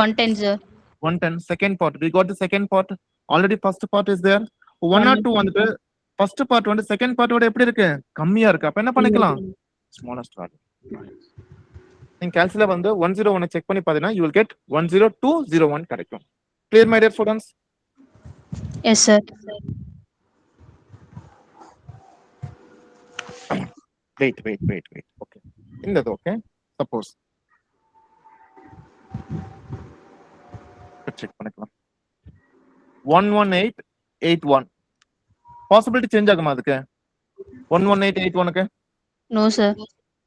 110, sir. 110. Second part. We got the second part. Already first part is there. 102 வந்துட்டு ஃபர்ஸ்ட் பார்ட் வந்து செகண்ட் பார்ட்டோட எப்படி இருக்கு? கம்மியா இருக்கு. அப்ப என்ன பண்ணிக்கலாம்? Smallest value. நீங்க கால்குலேட்டர்ல வந்து 101 செக் பண்ணி பாத்தீங்கன்னா you will get 10201 கிடைக்கும். Clear my dear students? Yes, sir. Wait. Okay. இந்தது ஓகே. சப்போஸ் செக் பண்ணிக்கலாம். 11881 பாசிபிலிட்டி சேஞ்ச் ஆகுமா அதுக்கு? 11881க்கு No, sir.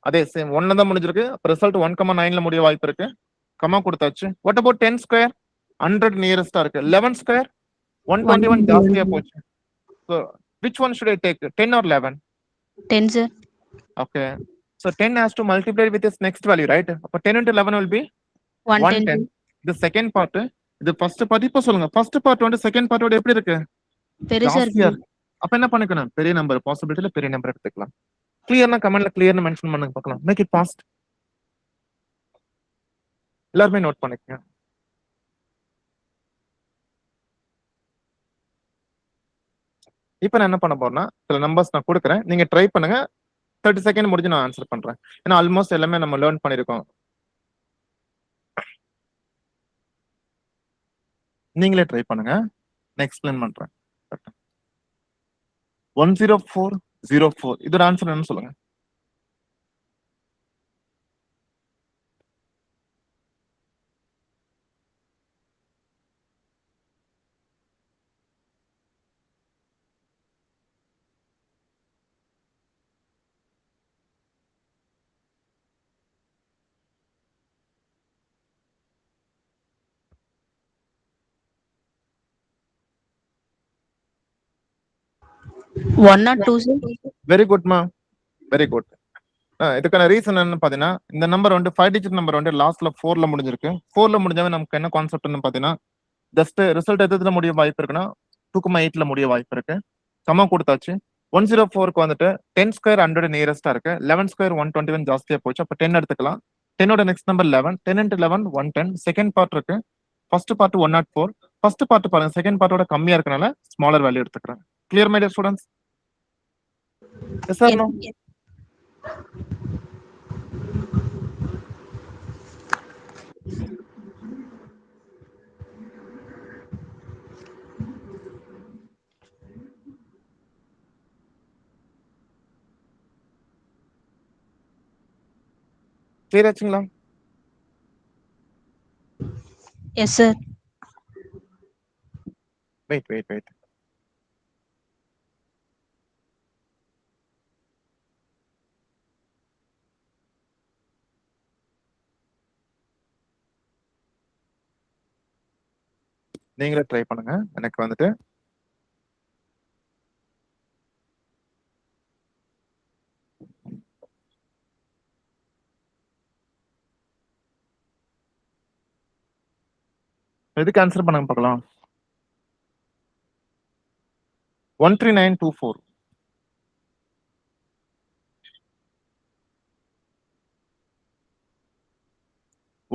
அதே சேம் 1ல தான் முடிஞ்சிருக்கு. அப்ப ரிசல்ட் 1,9ல முடிய வாய்ப்பு இருக்கு. கமா கொடுத்தாச்சு. What about 10 square? 100 நியரஸ்டா இருக்கு. 11 ஸ்கொயர் 121 ஜாஸ்தியா போச்சு. So which one should I take? 10 or 11? 10, sir. Okay. So 10 has to multiply with its next value, right? அப்ப 10 into 11 will be 110. 110. இது செகண்ட் பார்ட். இது ஃபர்ஸ்ட் பார்ட். இப்ப சொல்லுங்க. ஃபர்ஸ்ட் பார்ட் வந்து செகண்ட் பார்ட்டோட எப்படி இருக்கு? பெருசா ஜாஸ்தியா இருக்கு. இருக்கு. அப்ப என்ன பண்ணிக்கணும்? பெரிய நம்பர் பாசிபிலிட்டில பெரிய நம்பர் எடுத்துக்கலாம். கிளியர்னா கமெண்ட்ல கிளியர்னு மென்ஷன் பண்ணுங்க பார்க்கலாம். Make it fast. எல்லாரும் நோட் பண்ணிக்கங்க. இப்போ நான் என்ன பண்ண போறேன்னா சில நம்பர்ஸ் நான் கொடுக்குறேன். நீங்க ட்ரை பண்ணுங்க. 30 செகண்ட் முடிஞ்சு நான் ஆன்சர் பண்றேன். ஏன்னா ஆல்மோஸ்ட் எல்லாமே நம்ம லேர்ன் பண்ணிருக்கோம். நீங்களே ட்ரை பண்ணுங்க. நான் எக்ஸ்பிளைன் பண்றேன். 10404 இதோட ஆன்சர் என்னன்னு சொல்லுங்க. One or two, sir. Very குட்மா. Very good. இதுக்கான ரீசன் என்னன்னு பாத்தீங்கன்னா இந்த நம்பர் வந்து 5 டிஜிட் நம்பர் வந்து லாஸ்ட்ல 4ல முடிஞ்சிருக்கு. 4ல முடிஞ்சாவே நமக்கு என்ன கான்செப்ட்னு பாத்தீங்கன்னா ஜஸ்ட் ரிசல்ட் எதுல முடிய வாய்ப்பு இருக்குன்னா 2,8ல முடிய வாய்ப்பு இருக்கு. சம கொடுத்தாச்சு. 104க்கு வந்துட்டு 10 ஸ்கொயர் 100 நியரஸ்டா இருக்கு. 11 ஸ்கொயர் 121 ஜாஸ்தியா போச்சு. அப்ப 10 எடுத்துக்கலாம். 10ஓட next number 11. 10 into 11 110. Second part இருக்கு. First part 104. ஃபர்ஸ்ட் பார்ட் பாருங்க செகண்ட் பார்ட்டோட கம்மியா இருக்கனால ஸ்மாலர் வேல்யூ எடுத்துக்கிறேன். Clear my dear students? Yes sir no? Yes. Clear ஆச்சுங்களா? Yes, sir. வெயிட். நீங்களே ட்ரை பண்ணுங்க. எனக்கு வந்துட்டு எதுக்கு ஆன்சர் பண்ணுங்க பார்க்கலாம். 13924.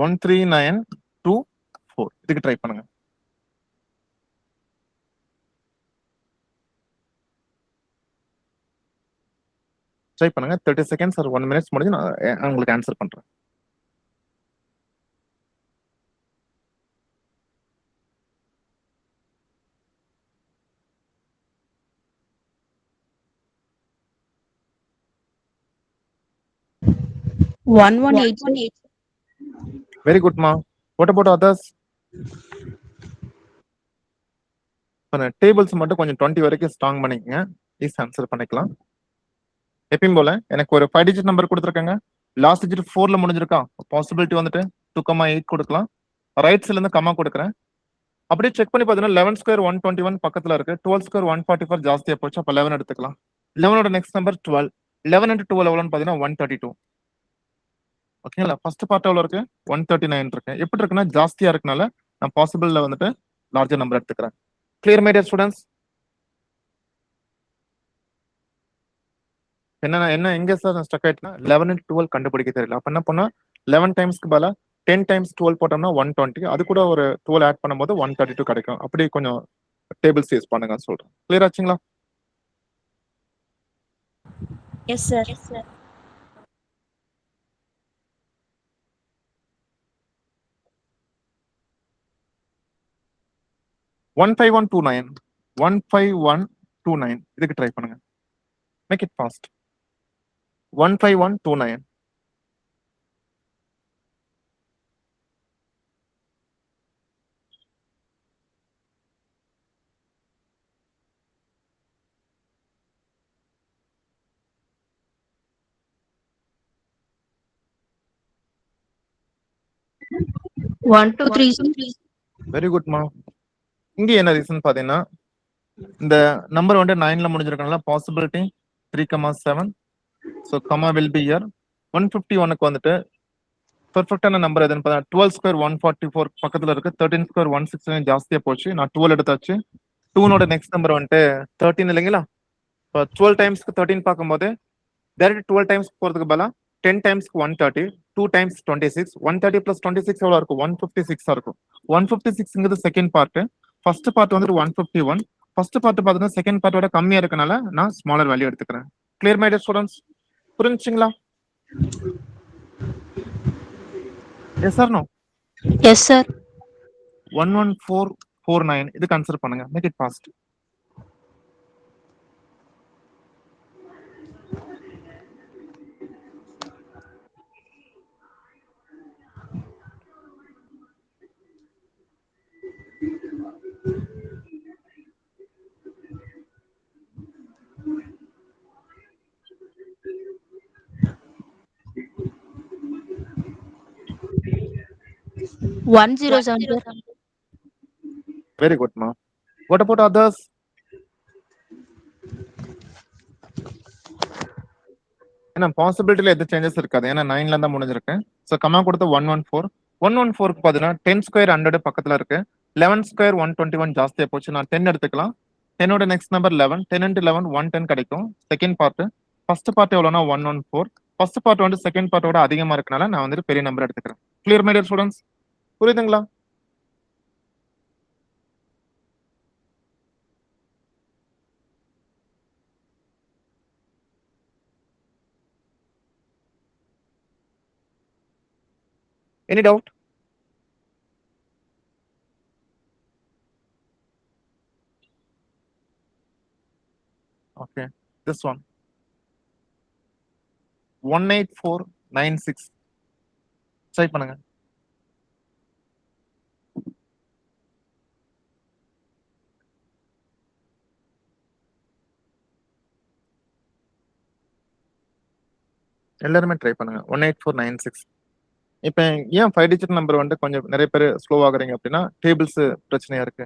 13924. இதுக்கு ட்ரை பண்ணுங்க. ட்ரை பண்ணுங்க. 30 செகண்ட்ஸ் ஒரு 1 மினிட்ஸ் முடிஞ்சு நான் உங்களுக்கு ஆன்சர் பண்றேன். One one eight. வெரி குட்மா. What about others? டேபிள்ஸ் மட்டும் கொஞ்சம் 20 வரைக்கும் ஸ்ட்ராங் பண்ணிக்கங்க. ப்ளீஸ் ஆன்சர் பண்ணிக்கலாம். எப்பயும் போல எனக்கு ஒரு 5 டிஜிட் நம்பர் கொடுத்துருக்காங்க. லாஸ்ட் டிஜிட் 4ல முடிஞ்சிருக்கா? பாசிபிலிட்டி வந்துட்டு 2,8 கொடுக்கலாம். ரைட் சைட்ல இருந்து கம்மா கொடுக்குறேன். அப்படியே செக் பண்ணி பார்த்தீங்கன்னா 11 ஸ்கொயர் 121 பக்கத்துல இருக்கு. 12 ஸ்கொயர் 144 ஜாஸ்தியா போச்சு. அப்ப 11 எடுத்துக்கலாம். 11ஓட நெக்ஸ்ட் நம்பர் 12. 11 into 12 எவ்வளோன்னு பார்த்தீங்கன்னா 132. ஓகேங்களா? ஃபர்ஸ்ட் பார்ட் எவ்வளோ இருக்கு? 139 இருக்கு. எப்படி இருக்குன்னா ஜாஸ்தியா இருக்கனால நான் பாசிபிள்ல வந்துட்டு லார்ஜர் நம்பர் எடுத்துக்கிறேன். Clear my dear students? என்ன எங்க சார் ஸ்டக் ஆயிட்டுனா 11 into 12 கண்டுபிடிக்க தெரியல. அப்ப என்ன பண்ணா 11 டைம்ஸ்க்கு பதிலா 10 times 12 போட்டோம்னா 120. அது கூட ஒரு 12 ஆட் பண்ணும்போது 132 கிடைக்கும். அப்படி கொஞ்சம் டேபிள்ஸ் யூஸ் பண்ணுங்க சொல்றேன். கிளியர் ஆச்சுங்களா? Yes sir. 15129. 15129 இதுக்கு ட்ரை பண்ணுங்க. Make it fast. 15129. One two three. Very குட்மா. இங்க என்ன ரீசன் பாத்தீங்கன்னா இந்த நம்பர் வந்து 9ல முடிஞ்சிருக்கனால possibility 3,7. So comma will be here. 151க்கு வந்துட்டு பெர்ஃபெக்டான நம்பர் எதுன்னு பார்த்தா 12 ஸ்கொயர் 144 பக்கத்துல இருக்கு. 13 ஸ்கொயர் 169 ஜாஸ்தியா போச்சு. நான் 12 எடுத்தாச்சு. 2 நெக்ஸ்ட் நம்பர் வந்துட்டு 13 இல்லைங்களா? இப்போ 12 டைம்ஸ்க்கு 13 பார்க்கும்போது டைரக்ட் 12 டைம்ஸ் போறதுக்கு பதிலா 10 டைம்ஸ்க்கு 130, 2 times 26, 130 plus 26 எவ்வளோ இருக்கும்? 156 இருக்கும். 156ங்கிறது செகண்ட் பார்ட். ஃபர்ஸ்ட் பார்ட் வந்துட்டு 151. ஃபர்ஸ்ட் பார்ட் பார்த்தீங்கன்னா செகண்ட் பார்ட்டோட கம்மியா இருக்கனால நான் ஸ்மாலர் வேல்யூ எடுத்துக்கிறேன். Clear my dear students? புரிஞ்சுங்களா? Yes sir no? Yes sir. 11449 இது கன்சிடர் பண்ணுங்க. Make it fast. One zero seven sir. Very குட்மா. What about others? ஏன்னா பாசிபிலிட்டியில எது சேஞ்சஸ் இருக்காது. ஏன்னா 9ல தான் முடிஞ்சிருக்கு. ஸோ கமா கொடுத்து 114. 114க்கு பார்த்தீங்கன்னா 10 ஸ்கொயர் 100 பக்கத்துல இருக்கு. 11 ஸ்கொயர் 121 ஜாஸ்தியா போச்சு. நான் 10 எடுத்துக்கலாம். 10ஓட நெக்ஸ்ட் நம்பர் 11. 10 into 11 110 கிடைக்கும். Second part. ஃபர்ஸ்ட் பார்ட் எவ்வளோனா 114. ஃபர்ஸ்ட் பார்ட் வந்து செகண்ட் பார்ட்டோட அதிகமா இருக்கனால நான் வந்துட்டு பெரிய நம்பர் எடுத்துக்கிறேன். Clear my dear students? புரியுதுங்களா? Any doubt? Okay, this one. 18496. Try பண்ணுங்க. எல்லாருமே ட்ரை பண்ணுங்க 18496. இப்போ ஏன் 5 டிஜிட் நம்பர் வந்து கொஞ்சம் நிறைய பேர் ஸ்லோ ஆகுறீங்க அப்படின்னா டேபிள்ஸ் பிரச்சனையா இருக்கு.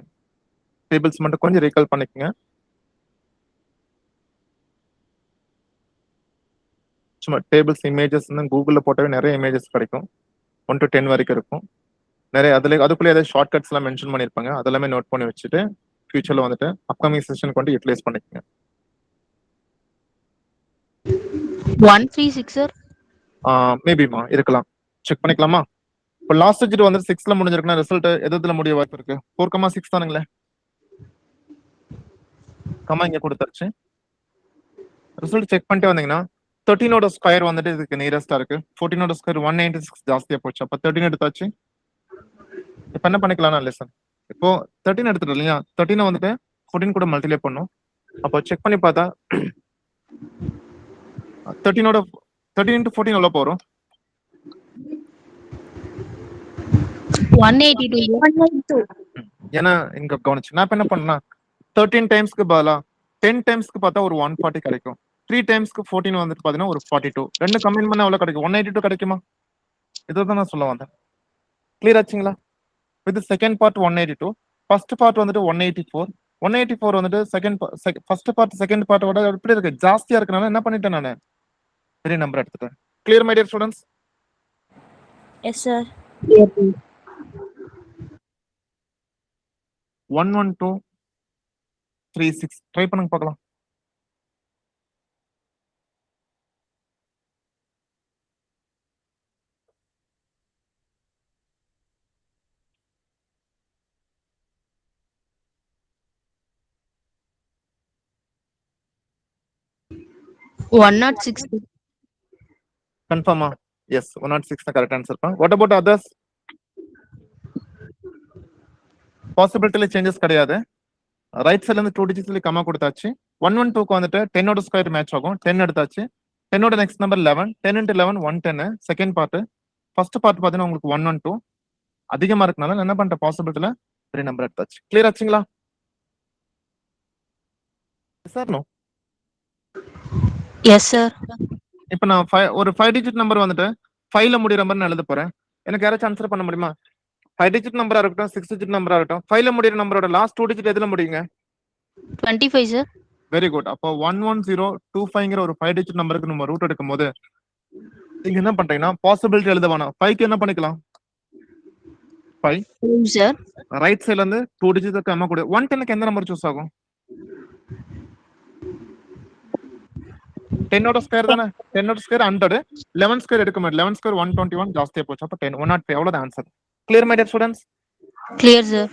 டேபிள்ஸ் மட்டும் கொஞ்சம் ரீகால் பண்ணிக்கங்க. சும்மா டேபிள்ஸ் இமேஜஸ் கூகுளில் போட்டாவே நிறைய இமேஜஸ் கிடைக்கும். 1 to 10 வரைக்கும் இருக்கும். நிறைய அதுக்குள்ளே ஏதாவது ஷார்ட் கட்ஸ் எல்லாம் மென்ஷன் பண்ணியிருப்பாங்க. அதெல்லாமே நோட் பண்ணி வச்சுட்டு ஃபியூச்சர்ல வந்துட்டு அப்கமிங் செஷன் கொண்டு யூட்டிலைஸ் பண்ணிக்கங்க. 136 சார். மேபிமா இருக்கலாம், செக் பண்ணிக்கலாமா? இப்போ லாஸ்ட் டிஜிட் வந்து 6ல முடிஞ்சிருக்குன்னா ரிசல்ட் எதுல முடிய வாய்ப்பு இருக்கு? 4,6 தானுங்களே. கமா இங்க கொடுத்தாச்சு. ரிசல்ட் செக் பண்ணிட்டே வந்தீங்கன்னா 13ஓட ஸ்கொயர் வந்துட்டு இதுக்கு நியரஸ்டா இருக்கு. 14ஓட ஸ்கொயர் 196 ஜாஸ்தியா போச்சு. அப்ப 13 எடுத்தாச்சு. இப்போ என்ன பண்ணிக்கலாம்னா லெசன் இப்போ 13 எடுத்துட்டு இல்லையா, 13 வந்துட்டு 14 கூட மல்டிப்ளை பண்ணும். அப்போ செக் பண்ணி பார்த்தா 13 into 14 எவ்வளவு போறோம்? 182. ஏன்னா இங்க கவனிச்சு நான் இப்ப என்ன பண்ணா 13 டைம்ஸ்க்கு பதிலா 10 டைம்ஸ்க்கு பார்த்தா ஒரு 140 கிடைக்கும். 3 டைம்ஸ்க்கு 14 வந்துட்டு பாத்தீங்கன்னா ஒரு 42. ரெண்டு கம்பைன் பண்ணா எவ்வளவு கிடைக்கும்? 182 கிடைக்குமா? இதுதான் நான் சொல்ல வந்தேன். கிளியர் ஆச்சுங்களா? இது செகண்ட் பார்ட் 182, ஃபர்ஸ்ட் பார்ட் வந்துட்டு 184. 184 வந்துட்டு ஃபர்ஸ்ட் பார்ட் செகண்ட் பார்ட்டோட எப்படி இருக்கு? ஜாஸ்தியா இருக்கனால என்ன பண்ணிட்டேன் நான் பெரிய நம்பர் எடுத்துட்டேன். Clear my dear students? Yes sir. 11236 try பண்ணுங்க பார்க்கலாம். One not 6. கன்ஃபார்மா? எஸ், 106 தான் correct answer. What about others? பாசிபிலிட்டில சேஞ்சஸ் கிடையாது. ரைட் சைட்ல இருந்து 2 டிஜிட்ஸ்ல கமா கொடுத்தாச்சு. 112க்கு வந்துட்டு 10ஓட ஸ்கொயர் மேட்ச் ஆகும். 10 எடுத்தாச்சு. 10ஓட next number 11. 10 into 11 110. Second part. First part பாத்தீங்கன்னா உங்களுக்கு 112 அதிகமா இருக்கனால நான் என்ன பண்றேன் பாசிபிலிட்டில பெரிய நம்பர் எடுத்தாச்சு. கிளியர் ஆச்சுங்களா? Sir no. Yes sir. இப்போ நான் ஒரு 5 டிஜிட் நம்பர் வந்துட்டு 5ல முடியற மாதிரி நான் எழுத போறேன். எனக்கு யாராச்சும் ஆன்சர் பண்ண முடியுமா? 5 டிஜிட் நம்பரா இருக்கட்டும் 6 டிஜிட் நம்பரா இருக்கட்டும் 5ல முடியற நம்பரோட லாஸ்ட் 2 டிஜிட் எதுல முடியுங்க? 25 sir. Very good. அப்போ 11025ங்கிற ஒரு 5 டிஜிட் நம்பருக்கு நம்ம ரூட் எடுக்கும் போது நீங்க என்ன பண்றீங்கன்னா பாசிபிலிட்டி எழுத வேணாம். 5க்கு என்ன பண்ணிக்கலாம்? 5 sir. ரைட் சைடுல இருந்து 2 டிஜிட் கம்மா கூட 110க்கு எந்த நம்பர் சூஸ் ஆகும்? 10ஓட ஸ்கொயர் தானே. 10ஓட ஸ்கொயர் 100. 11 ஸ்கொயர் எடுக்க முடியாது. 11 ஸ்கொயர் 121 ஜாஸ்தியா போச்சு. அப்ப 10 105 எவ்வளவு answer? Clear my dear students? Clear sir.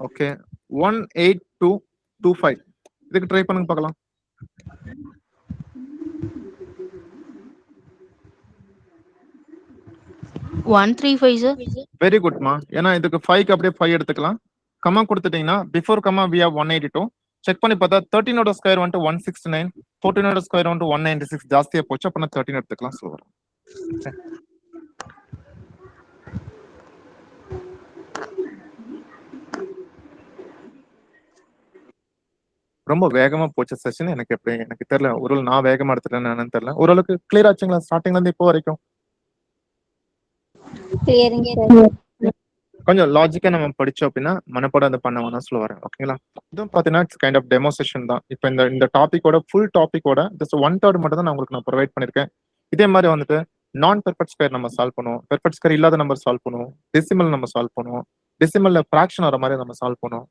Okay 18225 இதுக்கு ட்ரை பண்ணுங்க பார்க்கலாம். One 135 sir. வெரி குட்மா. ஏன்னா இதுக்கு 5க்கு அப்படியே 5 எடுத்துக்கலாம். கமா கொடுத்துட்டீங்கன்னா before comma we have 182. Check பண்ணி பார்த்தா 13ஓட ஸ்கொயர் வந்துட்டு 169, 14ஓட ஸ்கொயர் வந்துட்டு 196 ஜாஸ்தியா போச்சு. அப்ப நான் 13 எடுத்துக்கலாம். சோ ரொம்ப வேகமா போச்சு செஷன். எனக்கு தெரியல. ஒரு நான் வேகமா எடுத்துட்டேன்னு தெரியல. ஓரளவுக்கு கிளியர் ஆச்சுங்களா ஸ்டார்டிங்ல இருந்து இப்போ வரைக்கும்? Clearing sir. கொஞ்சம் லாஜிக்கா நம்ம படிச்சோம் அப்படின்னா மனப்பாடம் அதை பண்ண வேணா சொல்ல வரேன். ஓகேங்களா? இதுவும் பாத்தீங்கன்னா it's kind of demo session தான். இப்போ இந்த டாபிக்கோட ஃபுல் டாபிக்கோட ஜஸ்ட் 1/3 மட்டும் தான் நான் உங்களுக்கு நான் ப்ரொவைட் பண்ணிருக்கேன். இதே மாதிரி வந்துட்டு நான் பெர்ஃபெக்ட் ஸ்கொயர் நம்ம சால்வ் பண்ணுவோம். பெர்ஃபெக்ட் ஸ்கொயர் இல்லாத நம்பர் சால்வ் பண்ணுவோம். டெசிமல் நம்ம சால்வ் பண்ணுவோம். டெசிமல்ல ஃபிராக்ஷன் வர மாதிரி நம்ம சால்வ் பண்ணுவோம்.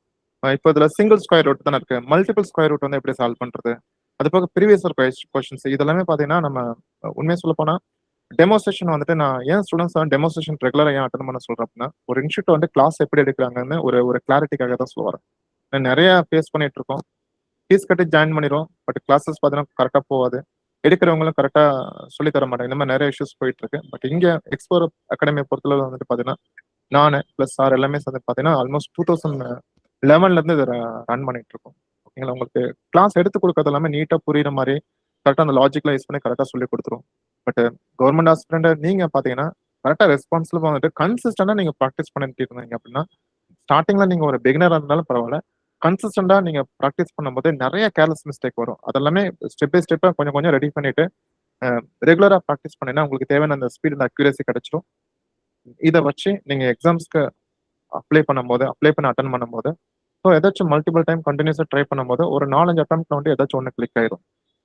இப்போ இதுல சிங்கிள் ஸ்கொயர் ரூட் தானே இருக்கு. மல்டிபிள் ஸ்கொயர் ரூட் வந்து எப்படி சால்வ் பண்றது? அது போக ப்ரீவியஸ் கொஸ்டின்ஸ் இதெல்லாமே பாத்தீங்கன்னா நம்ம உண்மையை சொல்ல போனா டெமோஸ்ட்ரேஷன் வந்துட்டு நான் ஏன் ஸ்டூடெண்ட்ஸ் டெமோஸ்ட்ரேஷன் ரெகுலரா ஏன் அட்டன் பண்ண சொல்றேன் அப்படின்னா ஒரு இன்ஸ்டியூட் வந்து கிளாஸ் எப்படி எடுக்கிறாங்கன்னு ஒரு கிளாரிட்டிக்காக தான் சொல்லுவாரு. நான் நிறைய ஃபேஸ் பண்ணிட்டு இருக்கோம். ஃபீஸ் கட்டி ஜாயின் பண்ணிடுவோம். பட் கிளாஸஸ் பார்த்தீங்கன்னா கரெக்டாக போகாது. எடுக்கிறவங்களும் கரெக்டா சொல்லி தர மாட்டாங்க. இந்த மாதிரி நிறைய இஷ்யூஸ் போயிட்டு இருக்கு. பட் இங்க எக்ஸ்ப்ளோர் அகாடமியை பொறுத்தளவு வந்துட்டு பாத்தீங்கன்னா நான் பிளஸ் சார் எல்லாமே வந்து பாத்தீங்கன்னா ஆல்மோஸ்ட் 2011ல இருந்து இதை ரன் பண்ணிட்டு இருக்கோம். ஓகேங்களா? உங்களுக்கு கிளாஸ் எடுத்து கொடுக்கறது எல்லாமே நீட்டா புரியுற மாதிரி கரெக்டா அந்த லாஜிக்ல யூஸ் பண்ணி கரெக்டா சொல்லி கொடுத்துரும். பட் கவர்மெண்ட் ஹாஸ்பிட்டல் நீங்க பாத்தீங்கன்னா கரெக்டா ரெஸ்பான்சிபிளா வந்துட்டு கன்சிஸ்டன்டா நீங்க ப்ராக்டிஸ் பண்ணிட்டு இருந்தீங்க அப்படின்னா ஸ்டார்டிங்ல நீங்க ஒரு பிகினரா இருந்தாலும் பரவாயில்ல, கன்சிஸ்டண்டா நீங்க ப்ராக்டிஸ் பண்ணும்போது நிறைய கேர்லெஸ் மிஸ்டேக் வரும். அதெல்லாமே ஸ்டெப் பை ஸ்டெப்பா கொஞ்சம் கொஞ்சம் ரெடி பண்ணிட்டு ரெகுலரா ப்ராக்டிஸ் பண்ணீங்கன்னா உங்களுக்கு தேவையான அந்த ஸ்பீட் அந்த அக்யூரசி கிடைச்சிரும். இதை வச்சு நீங்க எக்ஸாம்ஸ்க்கு அப்ளை பண்ணி அட்டன் பண்ணும்போது ஸோ ஏதாச்சும் மல்டிபிள் டைம் கண்டினியூஸா ட்ரை பண்ணும்போது ஒரு 4-5 அட்டம்ப்ட்ல வந்து ஏதாச்சும் ஒன்று கிளிக் ஆயிரும்.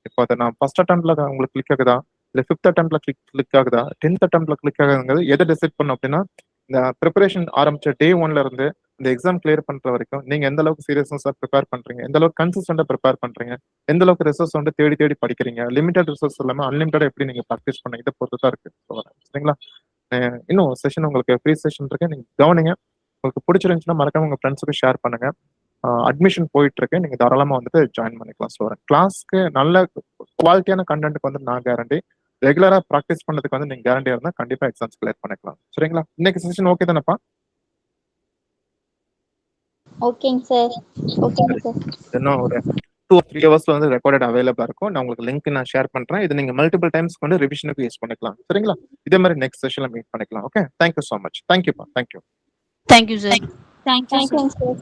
இப்போ அதை நான் ஃபர்ஸ்ட் அட்டம்ப்ட்ல உங்களுக்கு கிளிக் ஆகுதா, இல்லை 5th அட்டம்ப்ட்ல கிளிக் ஆகுதா, 10th அட்டம்ப்ட்ல கிளிக் ஆகுதுங்கிறது எதை டிசைட் பண்ணும் அப்படின்னா, இந்த ப்ரிப்பரேஷன் ஆரம்பிச்ச டே 1ல இருந்து இந்த எக்ஸாம் கிளியர் பண்ற வரைக்கும் நீங்க எந்த அளவுக்கு சீரியஸ்னஸா ப்ரிப்பேர் பண்றீங்க, எந்த அளவுக்கு கன்சிஸ்டண்டா ப்ரிப்பேர் பண்றீங்க, எந்த அளவுக்கு ரிசோர்ஸ் வந்து தேடி தேடி படிக்கிறீங்க, லிமிடெட் ரிசோர்ஸ் இல்லாம அன்லிமிட்டடா எப்படி நீங்க ப்ராக்டிஸ் பண்ணீங்க, இதை பொறுத்து தான் இருக்கு. சரிங்களா? இன்னும் செஷன் உங்களுக்கு ஃப்ரீ செஷன் இருக்கு, நீங்க கவனிங்க. உங்களுக்கு பிடிச்சிருந்துச்சுன்னா மறக்காம உங்க ஃப்ரெண்ட்ஸுக்கு ஷேர் பண்ணுங்க. அட்மிஷன் போயிட்டு இருக்கு, நீங்க தாராளமா வந்துட்டு ஜாயின் பண்ணிக்கலாம். ஸோ கிளாஸ்க்கு நல்ல குவாலிட்டியான கண்டென்ட்க்கு வந்து நான் கேரண்டி, ரெகுலரா ப்ராக்டிஸ் பண்ணதுக்கு வந்து நீங்க கேரண்டியா இருந்தா கண்டிப்பா எக்ஸாம்ஸ் கிளியர் பண்ணிக்கலாம். சரிங்களா? இன்னைக்கு செஷன் ஓகே தானப்பா? ஓகேங்க சார். ஓகேங்க சார். இன்னும் ஒரு 2-3 ஹவர்ஸ்ல வந்து ரெக்கார்டட் அவைலபிளா இருக்கும். நான் உங்களுக்கு லிங்க் நான் ஷேர் பண்றேன். இது நீங்க மல்டிபிள் டைம்ஸ் வந்து ரிவிஷனுக்கு யூஸ் பண்ணிக்கலாம். சரிங்களா? இதே மாதிரி நெக்ஸ்ட் செஷன்ல மீட் பண்ணிக்கலாம். Okay, thank you so much. தேங்க்யூப்பா. Thank you. Thank you, sir. Thank you sir.